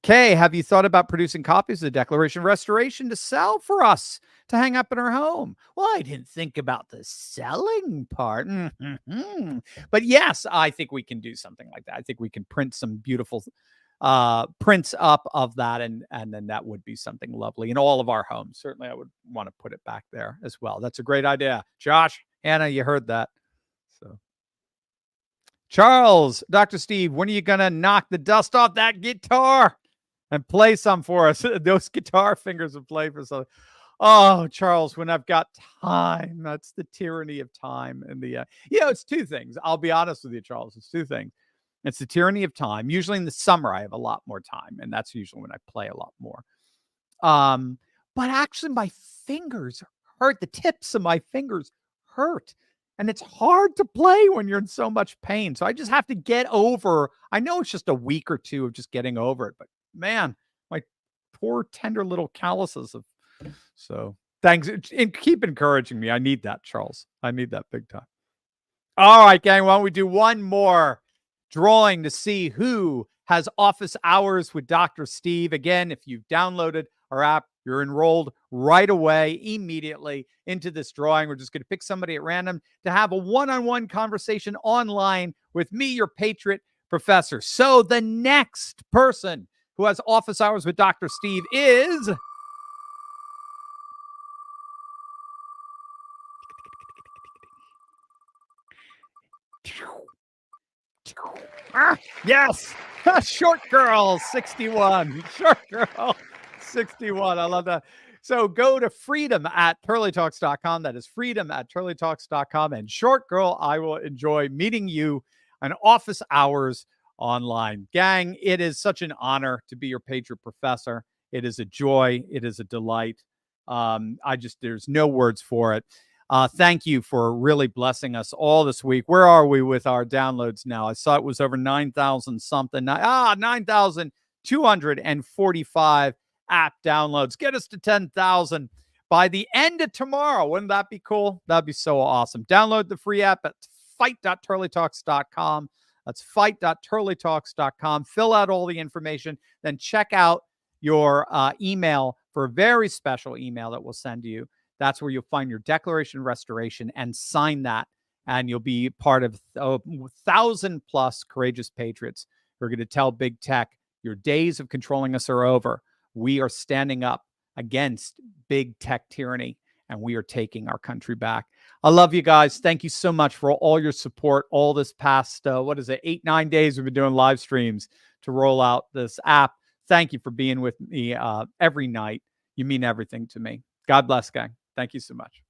Kay, have you thought about producing copies of the Declaration of Restoration to sell for us to hang up in our home? Well, I didn't think about the selling part. But yes, I think we can do something like that. I think we can print some beautiful prints up of that, and then that would be something lovely in all of our homes. Certainly, I would want to put it back there as well. That's a great idea. Josh, Anna, you heard that. So, Charles, Dr. Steve, when are you going to knock the dust off that guitar and play some for us? Those guitar fingers will play for something. Oh, Charles, when I've got time. That's the tyranny of time. And it's two things. I'll be honest with you, Charles. It's two things. It's the tyranny of time. Usually in the summer, I have a lot more time. And that's usually when I play a lot more. But actually, my fingers hurt. The tips of my fingers hurt. And it's hard to play when you're in so much pain. So I just have to get over. I know it's just a week or two of just getting over it. But man, my poor, tender little calluses of. So thanks. And keep encouraging me. I need that, Charles. I need that big time. All right, gang. Why don't we do one more drawing to see who has office hours with Dr. Steve? Again, if you've downloaded our app, you're enrolled right away, immediately into this drawing. We're just going to pick somebody at random to have a one-on-one conversation online with me, your patriot professor. So the next person who has office hours with Dr. Steve is... yes, Short Girl 61. Short Girl 61. I love that. So go to freedom@turleytalks.com. That is freedom@turleytalks.com. And Short Girl, I will enjoy meeting you and office hours online. Gang, it is such an honor to be your Patriot Professor. It is a joy. It is a delight. There's no words for it. Thank you for really blessing us all this week. Where are we with our downloads now? I saw it was over 9,000 something. 9,245 app downloads. Get us to 10,000 by the end of tomorrow. Wouldn't that be cool? That'd be so awesome. Download the free app at fight.turleytalks.com. That's fight.turleytalks.com. Fill out all the information. Then check out your email for a very special email that we'll send you. That's where you'll find your Declaration of Restoration and sign that. And you'll be part of 1,000 plus courageous patriots who are going to tell big tech, your days of controlling us are over. We are standing up against big tech tyranny, and we are taking our country back. I love you guys. Thank you so much for all your support all this past, 8-9 days we've been doing live streams to roll out this app. Thank you for being with me every night. You mean everything to me. God bless, gang. Thank you so much.